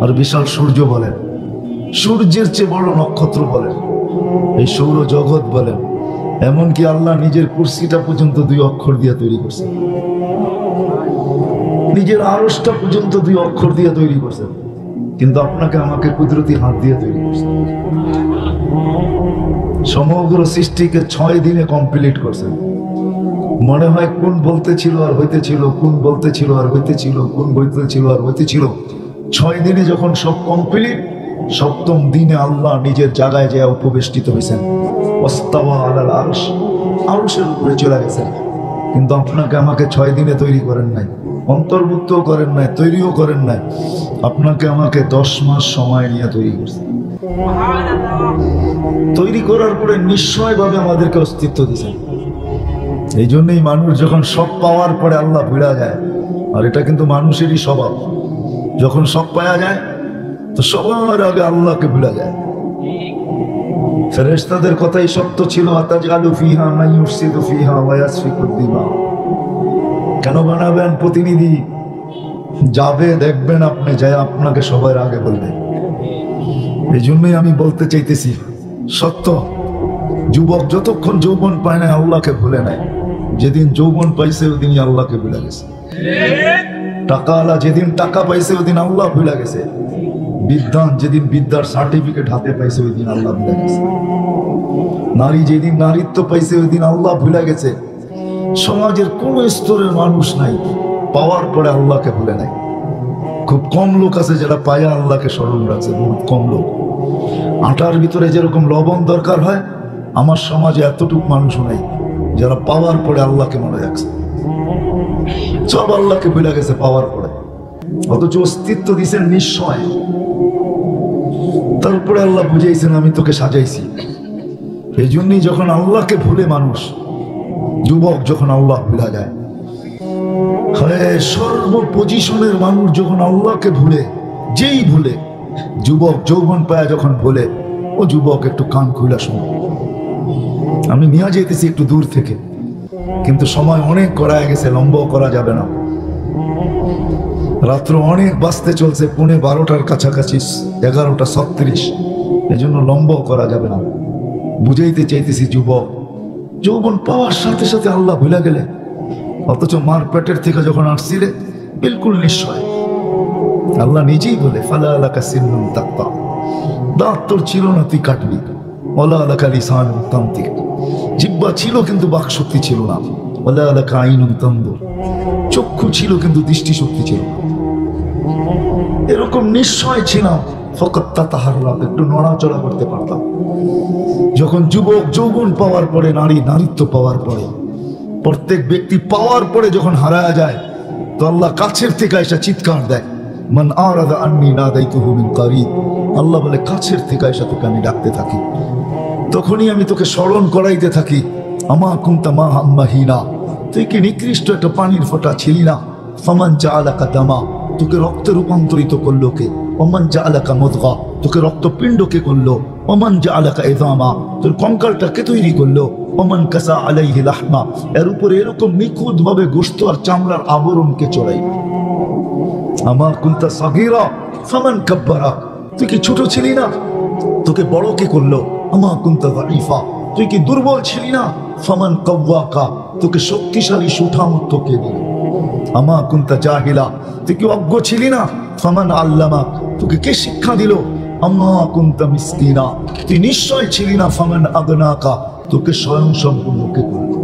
Speaker 2: আর বিশাল সূর্য বলেন, সূর্যের চেয়ে বড় নক্ষত্র বলেন, এই সৌর জগৎ বলেন, এমনকি আল্লাহ নিজের কুরসিটা পর্যন্ত 2 অক্ষর দিয়ে তৈরি করছেন। নিজের আরশটা পর্যন্ত 2 অক্ষর দিয়ে তৈরি করছেন। কিন্তু আপনাকে আমাকে কুদরতি হাত দিয়ে তৈরি করছেন। সমগ্র সৃষ্টিকে 6 দিনে কমপ্লিট করছেন। মনে হয় কোন বলতেছিল আর হইতেছিল, কোন বলতেছিল আর হইতেছিল, কোন বলতেছিল আর হইতেছিল। 6 দিনে যখন সব কমপ্লিট, 7ম দিনে আল্লাহ নিজের জায়গায় যায় উপবেষ্টিত হয়েছেন। ওয়াস্তাওয়া আলাল আরশ, আরশের উপরে চলে গেছেন। কিন্তু আপনাকে আমাকে 6 দিনে তৈরি করেন নাই, অন্তর্ভুক্তও করেন নাই, তৈরিও করেন নাই। আপনাকে আমাকে 10 মাস সময় নিয়ে তৈরি করছেন। তৈরি করার পরে নিশ্চয়ভাবে আমাদেরকে অস্তিত্ব দিয়েছেন। এই জন্যই মানুষ যখন সব পাওয়ার পরে আল্লাহ ভুলা যায়, আর এটা কিন্তু মানুষেরই স্বভাব। যখন সব পাওয়া যায় তো সবার আগে আল্লাহকে ভুলা যায়। ফেরেশতাদের কথাই সত্য ছিল, আতাজআলু ফিহা মান ইউফসিদু ফিহা ওয়া ইয়াসফিকুদ দিমা। কেন বানাবেন প্রতিনিধি? যাবে দেখবেন আপনি, যায় আপনাকে সবার আগে বলবে। এই জন্যই আমি বলতে চাইতেছি, সত্য যুবক যতক্ষণ যৌবন পায় না আল্লাহকে ভুলে নাই। যেদিন যৌবন পাইছে ওই দিনই আল্লাহকে ভুলে গেছে। টাকাওয়ালা যেদিন টাকা পাইছে ওই দিন আল্লাহ ভুলে গেছে। বিদ্বান যেদিন বিদ্যার সার্টিফিকেট হাতে পাইছে ওই দিন আল্লাহ ভুলে গেছে। নারী যেদিন নারীত্ব পাইছে ওই দিন আল্লাহ ভুলে গেছে। সমাজের কোন স্তরের মানুষ নাই পাওয়ার পরে আল্লাহকে ভুলে নাই। খুব কম লোক আছে যারা পায়া আল্লাহকে স্মরণ রাখছে, বহুত কম লোক। আটার ভিতরে যেরকম লবণ দরকার হয়, আমার সমাজে এতটুকু মানুষও নাই যারা পাওয়ার পরে আল্লাহকে মনে রাখছে। সব আল্লাহকে ভুলে গেছে পাওয়ার পরে, অথচ অস্তিত্ব দিয়েছেন নিশ্চয়। তারপরে আল্লাহ বুঝাইছেন আমি তোকে সাজাইছি। এই জন্যই যখন আল্লাহকে ভুলে মানুষ, যুবক যখন আল্লাহ ভুলা যায়, সর্ব পজিশনের মানুষ যখন আল্লাহকে ভুলে, যেই ভুলে, যুবক যৌবন পায় যখন ভুলে, ও যুবক একটু কান খুলা শোনো। আমি নিয়ে যেতেছি একটু দূর থেকে, কিন্তু সময় অনেক করায় গেছে, লম্বাও করা যাবে না। রাত্র অনেক বাজতে চলছে, 11:30 কাছাকাছি, 11:36। এই জন্য লম্বাও করা যাবে না। বুঝাইতে চাইতেছি যুবক, যৌবন পাওয়ার সাথে সাথে আল্লাহ ভুলে গেলে, অথচ মার পেটের থেকে যখন আসছিলে বিলকুল নিশ্চয়। আল্লাহ নিজেই বলে ফালা আলাকা সিন্নুন তাকতা, দাঁত তোর ছিল না তুই কাটবি। ওয়ালা আলাকা লিসানুন তানতিক, জিহ্বা ছিল কিন্তু বাক শক্তি ছিল না। ওয়ালা আলাকা আইনুন তানদুর, চক্ষু ছিল কিন্তু দৃষ্টি শক্তি ছিল না। এরকম নিশ্চয় ছিলাম, ফকত তাতাহাররাক, একটু নড়াচড়া করতে পারতাম। যখন যুবক যৌবন পাওয়ার পরে, নারী নারীত্ব পাওয়ার পরে, প্রত্যেক ব্যক্তি পাওয়ার পরে যখন হারায়া যায়, তো আল্লাহ কাছের থেকে এসে চিৎকার দেয়, মান আরাদা আন্নী নাদাইতুহু মিন কারীব। আল্লাহ বলে কাছের থেকে এসে তোকে আমি ডাকতে থাকি, তখনই আমি তোকে স্মরণ করাইতে থাকি। আমা কুনতা মাআম মাহিনা, তুই কি নিকৃষ্ট একটা পানির ফোঁটা ছিলি না? ফামান জাআলাকা দামা, তোকে রক্তে রূপান্তরিত করলো কে? ওমান জাআলাকা মুদগা, তোকে রক্তপিণ্ড কে করলো? ওমান জাআলাকা ইযামা, তোর কঙ্কালটাকে তৈরি করলো। ওমান কাসা আলাইহি লাহমা, এর উপরে এরকম নিখুঁত ভাবে গোশত আর চামড়ার আবরণকে চড়াই। আমা কুনতা সাগীরা ফামান কাব্বারাক, তুই কি ছোট ছিলি না, তোকে বড় কে করলো? আমা কুনতা যাঈফা, তুই কি দুর্বল ছিলি না? ফামান কাওয়াকা, তোকে শক্তিশালী সুঠামত্ব কে দিল? আমা কুনতা জাহিলা, তুই কি অজ্ঞ ছিলি না? ফামান আল্লামাক, তোকে কে শিক্ষা দিল? আমা কুনতা মিসকিনা, তুই নিশ্চয় ছিলি না? ফামান আগনাকা, তোকে স্বয়ং সম্পূর্ণ কে করলো?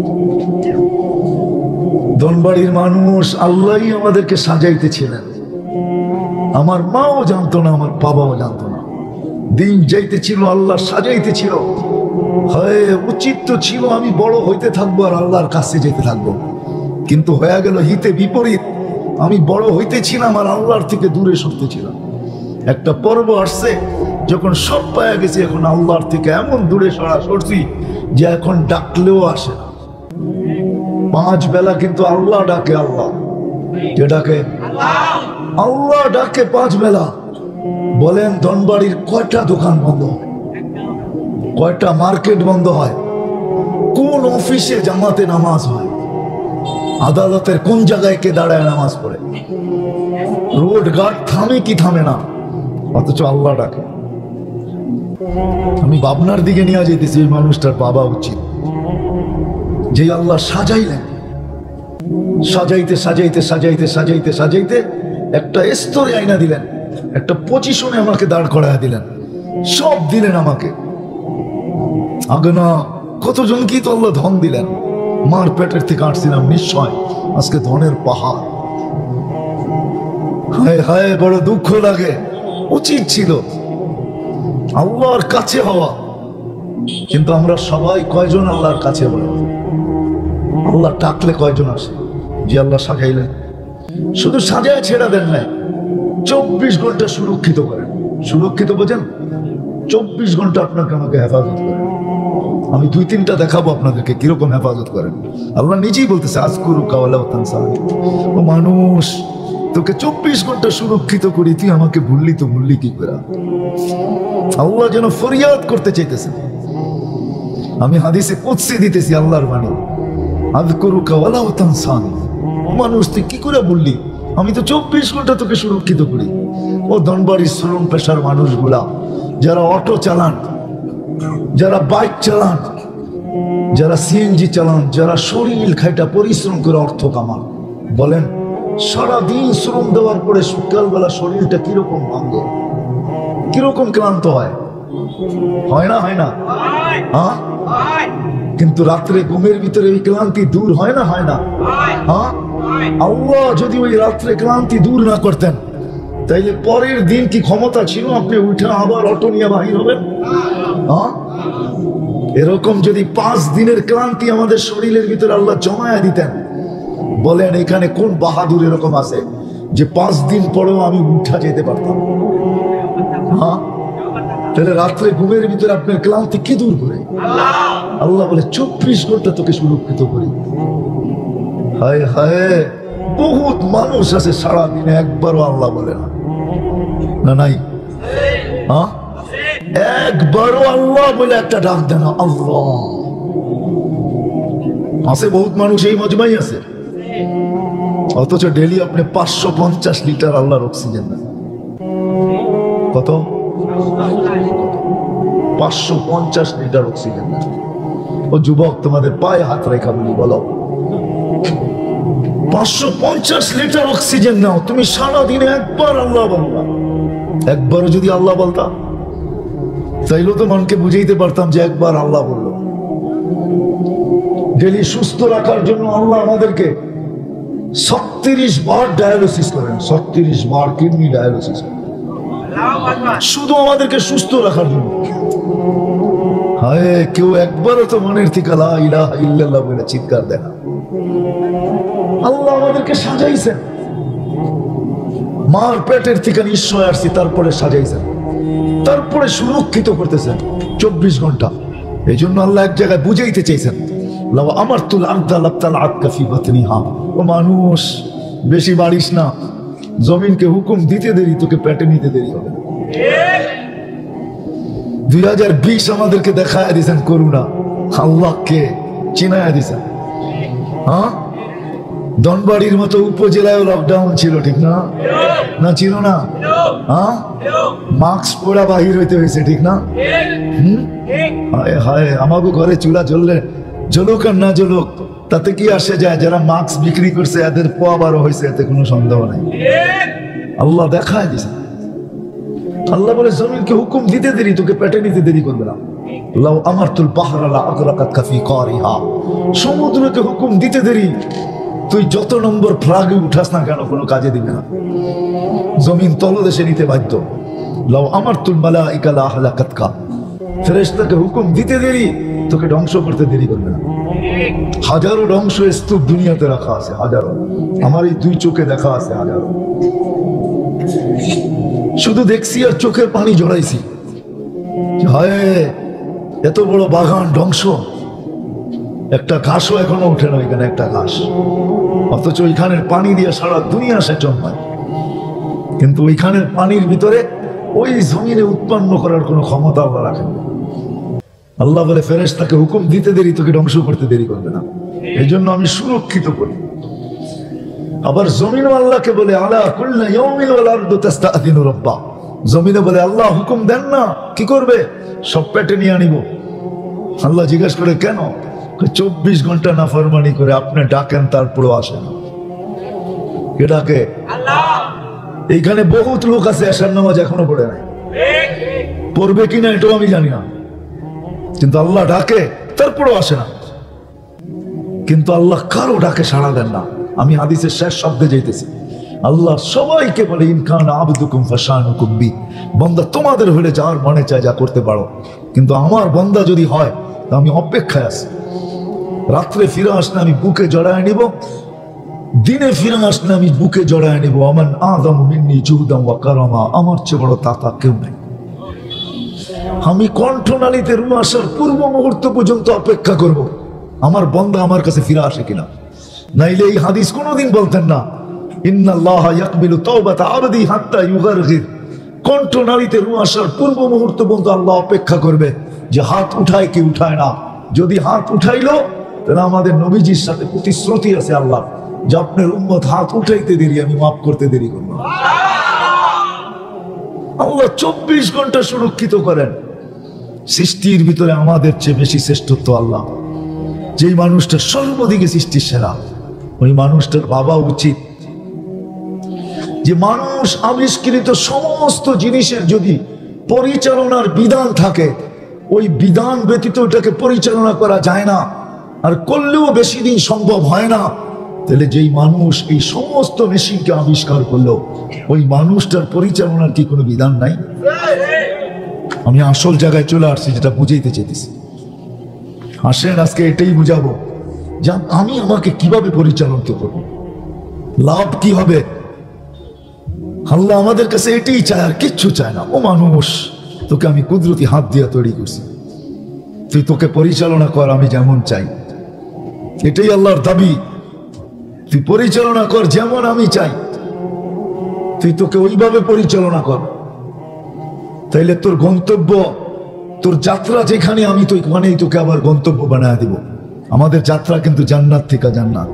Speaker 2: ধনবাড়ির মানুষ আল্লাহই আমাদেরকে সাজাইতেছিলেন। আমার মাও জানতো না, আমার বাবাও জানতো না। দিন যাইতেছিল, আল্লাহ সাজাইতেছিল। হয় উচিত তো ছিল আমি বড় হইতে থাকবো আর আল্লাহর কাছে যেতে থাকবো, কিন্তু হয়ে গেল হিতে বিপরীত। আমি বড় হইতেছিলাম আর আল্লাহর থেকে দূরে সরতেছিলাম। একটা পর্ব আসছে যখন সব পাওয়া গেছে, এখন আল্লাহর থেকে এমন দূরে সরছি যে এখন ডাকলেও আসে না। 5 বেলা কিন্তু আল্লাহ ডাকে, আল্লাহ কে ডাকে? আল্লাহ ডাকে 5 বেলা। বলেন ধনবাড়ির কয়টা দোকান বন্ধ হয়, কয়টা মার্কেট বন্ধ হয়, কোন অফিসে জামাতে নামাজ হয়, আদালতের কোন জায়গায় কে দাঁড়ায় নামাজ পড়ে, রোড ঘাট থামে কি থামে না, অথচ আল্লাহ ডাকে। আমি ভাবনার দিকে নিয়ে যেতেছি, এই মানুষটার বাবা উচিত যে আল্লাহ সাজাইলেন। সাজাইতে সাজাইতে সাজাইতে সাজাইতে সাজাইতে একটা স্তরে আইনা দিলেন, একটা পজিশনে আমাকে দাঁড় করায় দিলেন, সব দিলেন আমাকে। আগে না কতজন কি তো আল্লাহ ধন দিলেন। মার পেটের থেকে আসছিলাম নিশ্চয়, আজকে ধনের পাহাড়। হায় হায় বড় দুঃখ লাগে। উচিত ছিল আল্লাহর কাছে হওয়া, কিন্তু আমরা সবাই কয়জন আল্লাহর কাছে বলে? আল্লাহ ডাকলে কয়জন আসে? যে আল্লাহ সাজাইলেন, শুধু সাজায় ছেড়ে দেন নাই, 24 ঘন্টা সুরক্ষিত করেন। সুরক্ষিত বোঝেন? 24 ঘন্টা আপনাকে আমাকে হেফাজত করেন। আমি 2-3টা দেখাবো আপনাদেরকে কিরকম হেফাজত করেন। আল্লাহ নিজেই বলতেছে আজকুরু কাওয়ালা তানসানি, ও মানুষ তোকে 24 ঘন্টা সুরক্ষিত করি, তুই আমাকে ভুললি তো ভুললি কি করে? আল্লাহ যেন ফরিয়াদ করতে চাইতেছে। আমি হাদিসে কুদসি দিতেছি আল্লাহর বাণী, আযকুরু কাওয়ালা তানসানি, ও মানুষ তুই কি করে বললি? আমি তো 24 ঘন্টা তোকে সুরক্ষিত করি। ও ধনবাড়ির শ্রম পেশার মানুষগুলা, যারা অটো চালান, যারা বাইক চালান, যারা সিএনজি চালান, যারা শরীর খাইটা পরিশ্রম করে অর্থ কামান, বলেন সারাদিন শ্রম দেওয়ার পরে সকালবেলা শরীরটা কিরকম ভাঙে, কিরকম ক্লান্ত হয়? হয় না? হয় না? হ্যাঁ, কিন্তু রাত্রে ঘুমের ভিতরে ওই ক্লান্তি দূর হয় না? হয় না? হ্যাঁ, আল্লাহ যদি ওই রাত্রে ক্লান্তি দূর না করতেন, তাইলে পরের দিন কি ক্ষমতা ছিল আপনি উঠে আবার অটো নিয়ে বাহির হবেন? হ্যাঁ, এরকম যদি 5 দিনের ক্লান্তি আমাদের শরীরের ভিতরে আল্লাহ জমায়া দিতেন, বলেন এখানে কোন বাহাদুর এরকম আছে যে 5 দিন পরেও আমি উঠা যেতে পারতাম? হ্যাঁ, তাহলে রাত্রে ঘুমের ভিতরে আপনার ক্লান্তি কি দূর করে? আল্লাহ বলে 24 ঘন্টা তোকে সুরক্ষিত করি। হায় হায়, বহুত মানুষ আছে সারাদিনে একবারও আল্লাহ বলে না। না নাই? হ্যাঁ, একবারও আল্লাহ বলে একটা ডাক দেন না। আল্লাহ আছে, বহুত মানুষ এই মজমাই আছে, অথচ ডেলি আপনি 550 লিটার আল্লাহর অক্সিজেন দেন। কত? 550 লিটার অক্সিজেন দেন। ও যুবক, তোমাদের পায়ে হাত রেখা বলি, বলো 550 লিটার অক্সিজেন নাও, তুমি সারাদিনে একবার আল্লাহ বলবা। একবারও যদি আল্লাহ বলতা, তাইলেও তো মনকে বুঝাইতে পারতাম যে একবার আল্লাহ বললো। ডেলি সুস্থ রাখার জন্য আল্লাহ আমাদেরকে 36 বার ডায়ালিসিস করেন, 36 বার কিডনি ডায়ালিসিস, শুধু আমাদেরকে সুস্থ রাখার জন্য। হায়, কেউ একবারও তো মনের থেকে লা ইলাহা ইল্লাল্লাহ বলে চিৎকার দেয় না। আল্লাহ আমাদেরকে সাজাইছেন, মার পেটের থেকে নিশ্চয় আসছি, তারপরে সাজাইছেন, তারপরে সুরক্ষিত করতেছেন 24 ঘন্টা। এই জন্য আল্লাহ এক জায়গায় বুঝাইতে চাইছেন, লাও আমারতুল আরদা লাবতালআতকা ফি বাতনিহা, ও মানুষ বেশি বাড়িস না, জমিনকে হুকুম দিতে দেরি, তোকে পেটে নিতে দেরি হবে। 2020 আমাদেরকে দেখায় দিয়েছেন করুণা, আল্লাহকে চিনায় দিয়েছেন। হ্যাঁ, ধনবাড়ির মতো উপজেলায় লকডাউন ছিল, ঠিক না? না ছিল না? হ্যাঁ, মাস্ক পরা বাহির হইতে হয়েছে, ঠিক না? হায় হায়, আমাকে ঘরে চুলা জ্বললে জ্বলুক আর না জ্বলুক তাতে কি আসে যায়? যারা মাস্ক বিক্রি করছে এদের পোয়া বারো হয়েছে, এতে কোনো সন্দেহ নাই। আল্লাহ দেখায় দিছে। আল্লাহ বলে জমিনকে হুকুম দিতে দেরি, তোকে পেটে নিতে দেরি করবে না। লাউ আমারতুল বাহরা লা আগরাকাতকা ফি কারিহা, সমুদ্রকে হুকুম দিতে দেরি, তুই যত নম্বর ফ্লাগে উঠাস না কেন কোনো কাজে দিবে না। জমিন তলদেশে নিতে বাধ্য। লাউ আমারতুল মালাইকা লা আহলাকাতকা, ফেরেশতাকে হুকুম দিতে দেরি, তোকে ধ্বংস করতে দেরি করবে না। হাজারো ধ্বংস স্তূপ দুনিয়াতে রাখা আছে, হাজারো, আমার এই দুই চোখে দেখা আছে হাজারো। শুধু দেখছি আর চোখের পানি জড়াইছি, হায় এত বড় বাগান ধ্বংস, একটা ঘাসও এখনো উঠে না এখানে, একটা ঘাস। অথচ ওইখানের পানি দিয়ে সারা দুনিয়া সেচন হয়, কিন্তু ওইখানের পানির ভিতরে ওই জমিনে উৎপন্ন করার কোনো ক্ষমতা আল্লাহ রাখেন না। আল্লাহ বলে ফেরেশতাকে হুকুম দিতে দেরি, তোকে ধ্বংস করতে দেরি করবে না, এই জন্য আমি সুরক্ষিত করি। আবার জমিনও আল্লাহকে বলে আলা কুল্লা ইয়াউমিন ওয়াল আরদু তাস্তাযিনু রাব্বা, জমিনে বলে আল্লাহ হুকুম দেন না, কি করবে? সব পেটে নিয়ে আনিব। আল্লাহ জিজ্ঞেস করে কেন? 24 ঘন্টা নাফরমানি করে আপনি ডাকেন তারপরও আসে না। কে ডাকে? আল্লাহ। এইখানে বহুত লোক আছে এশার নামাজ এখনো পড়ে নাই, পড়বে কিনা এটাও আমি জানি না, কিন্তু আল্লাহ ডাকে তারপরও আসে না। কিন্তু আল্লাহ কারো ডাকে সাড়া দেন না। আমি হাদিসের শেষ শব্দে যাইতেছি, আল্লাহ সবাইকে বলে ইনকান আবদুকুম ফাশানুকুম বি, বান্দা তোমাদের হলে যার মনে চায় যা করতে পারো, কিন্তু আমার বান্দা যদি হয় তো আমি অপেক্ষায় আছি। রাত্রে ফিরে আসলে আমি বুকে জড়ায় নিব, দিনে ফিরে আসলে আমি বুকে জড়ায় নিব। আমান আযমু মিন্নি জুহদাম ওয়া কারামা, আমার চেয়ে বড় তাতা কেউ নাই। আমি কণ্ঠনালীতে রু আসার পূর্ব মুহূর্ত পর্যন্ত অপেক্ষা করব আমার বান্দা আমার কাছে ফিরে আসে কিনা। নাইলে এই হাদিস কোনোদিন বলতেন না ইন্নাল্লাহা ইয়াকবিলু তাওবাতা আবদি হাত্তা ইউগারগির। কণ্ঠনালীতে রু আসার পূর্ব মুহূর্ত পর্যন্ত আল্লাহ অপেক্ষা করবে যে হাত উঠায় কি উঠায় না। যদি হাত উঠাইলো তাহলে আমাদের নবীজির সাথে প্রতিশ্রুতি আছে আল্লাহ যে আপনার উম্মত হাত উঠাইতে দেরি, আমি মাফ করতে দেরি করব। আল্লাহ 24 ঘন্টা সুরক্ষিত করেন। সৃষ্টির ভিতরে আমাদের চেয়ে বেশি শ্রেষ্ঠত্ব আল্লাহ। যেই মানুষটা সর্বদিকে সৃষ্টির সেরা, ওই মানুষটার ভাবা উচিত যে মানুষ আবিষ্কৃত সমস্ত জিনিসের যদি পরিচালনার বিধান থাকে, ওই বিধান ব্যতীত ওটাকে পরিচালনা করা যায় না, আর করলেও বেশি দিন সম্ভব হয় না। তাহলে যেই মানুষ এই সমস্ত মেশিনকে আবিষ্কার করলো, ওই মানুষটার পরিচালনার কি কোনো বিধান নাই? আমি আসল জায়গায় চলে আসছি, যেটা বুঝাইতে চেয়েছি। আসেন আজকে এটাই বুঝাবো যে আমি আমাকে কিভাবে পরিচালনা করব, লাভ কি হবে। আল্লাহ আমাদের কাছে এটাই চায়, আর কিচ্ছু চায় না। ও মানুষ, তোকে আমি কুদরতি হাত দিয়ে তৈরি করছি, তুই তোকে পরিচালনা কর আমি যেমন চাই। এটাই আল্লাহর দাবি, তুই পরিচালনা কর যেমন আমি চাই, তুই তোকে ওইভাবে পরিচালনা কর। তাইলে তোর গন্তব্য, তোর যাত্রা যেখানে, আমি তো ওখানেই তোকে আবার গন্তব্য বানায় দিব। আমাদের যাত্রা কিন্তু জান্নাত থেকে জান্নাত,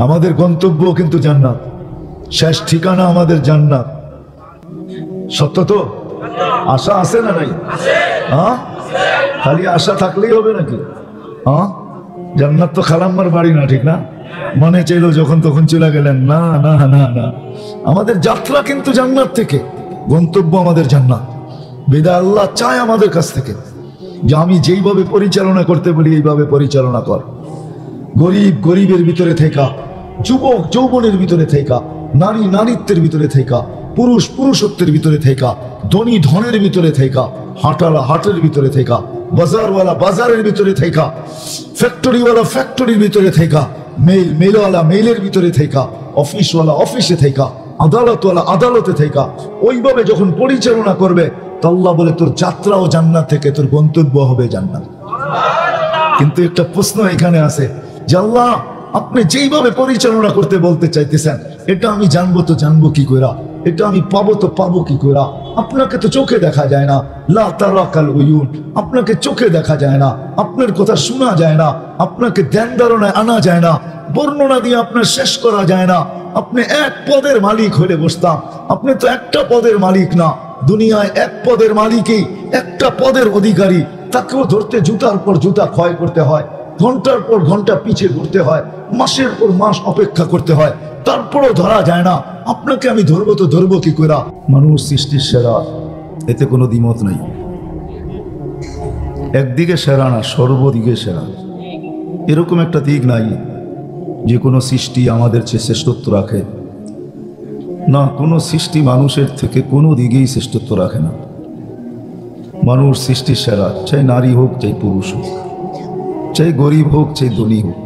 Speaker 2: আমাদের গন্তব্য কিন্তু জান্নাত, শেষ ঠিকানা আমাদের জান্নাত। সত্য তো? আশা আছে না নাই? হ্যাঁ, খালি আশা থাকলেই হবে নাকি? হ্যাঁ, জান্নাত তো খালাম্মার বাড়ি না, ঠিক না? মনে চাইলো যখন তখন চলে গেলেন, না না না না, আমাদের যাত্রা কিন্তু জান্নাত থেকে, গন্তব্য আমাদের জান্নাত। বিধায় আল্লাহ চায় আমাদের কাছ থেকে যে আমি যেইভাবে পরিচালনা করতে বলি এইভাবে পরিচালনা কর। গরিব গরিবের ভিতরে থেকা, যুবক যৌবনের ভিতরে থেকা, নারী নারীত্বের ভিতরে থেকা, পুরুষ পুরুষত্বের ভিতরে থেকা, ধনী ধনের ভিতরে থেকা, হাটালা হাটের ভিতরে থেকা, বাজারওয়ালা বাজারের ভিতরে থেকা, ফ্যাক্টরিওয়ালা ফ্যাক্টরির ভিতরে থেকা, মেলওয়ালা মেলের ভিতরে থেকা, অফিসওয়ালা অফিসে থেকা, আদালতওয়ালা আদালতে থেকা। ওইভাবে যখন পরিচালনা করবে তো আল্লাহ বলে তোর যাত্রাও জান্নাত থেকে, তোর গন্তব্য হবে জান্নাত। কিন্তু একটা প্রশ্ন এখানে আছে যে আল্লাহ আপনি যেইভাবে পরিচালনা করতে বলতে চাইতেছেন, এটা আমি জানবো তো জানবো কি কইরা, এটা আমি পাবো তো পাবো কি কইরা। আপনাকে তো চোখে দেখা যায় না, লা তারাকাল উয়ুন, আপনাকে চোখে দেখা যায় না, আপনার কথা শোনা যায় না, আপনাকে ধ্যান ধারণায় আনা যায় না, বর্ণনা দিয়ে আপনার শেষ করা যায় না। আপনি এক পদের মালিক হলে বসতাম, আপনি তো একটা পদের মালিক না। দুনিয়ায় এক পদের মালিকই, একটা পদের অধিকারী, তাকেও ধরতে জুতার পর জুতা ক্ষয় করতে হয়, ঘন্টার পর ঘন্টা পিছে ঘুরতে হয়, মাসের পর মাস অপেক্ষা করতে হয়, তারপরও ধরা যায় না। আপনাকে আমি ধরবো তো ধরবো কি করে? মানুষ সৃষ্টির সেরা, এতে কোনো দ্বিমত নাই। একদিকে সেরা না, সর্বদিকে সেরা। এরকম একটা দিক নাই যে কোনো সৃষ্টি আমাদের চেয়ে শ্রেষ্ঠত্ব রাখে না। কোনো সৃষ্টি মানুষের থেকে কোনো দিকেই শ্রেষ্ঠত্ব রাখে না। মানুষ সৃষ্টির সেরা, চাই নারী হোক চাই পুরুষ হোক, চাই গরিব হোক চাই ধনী হোক।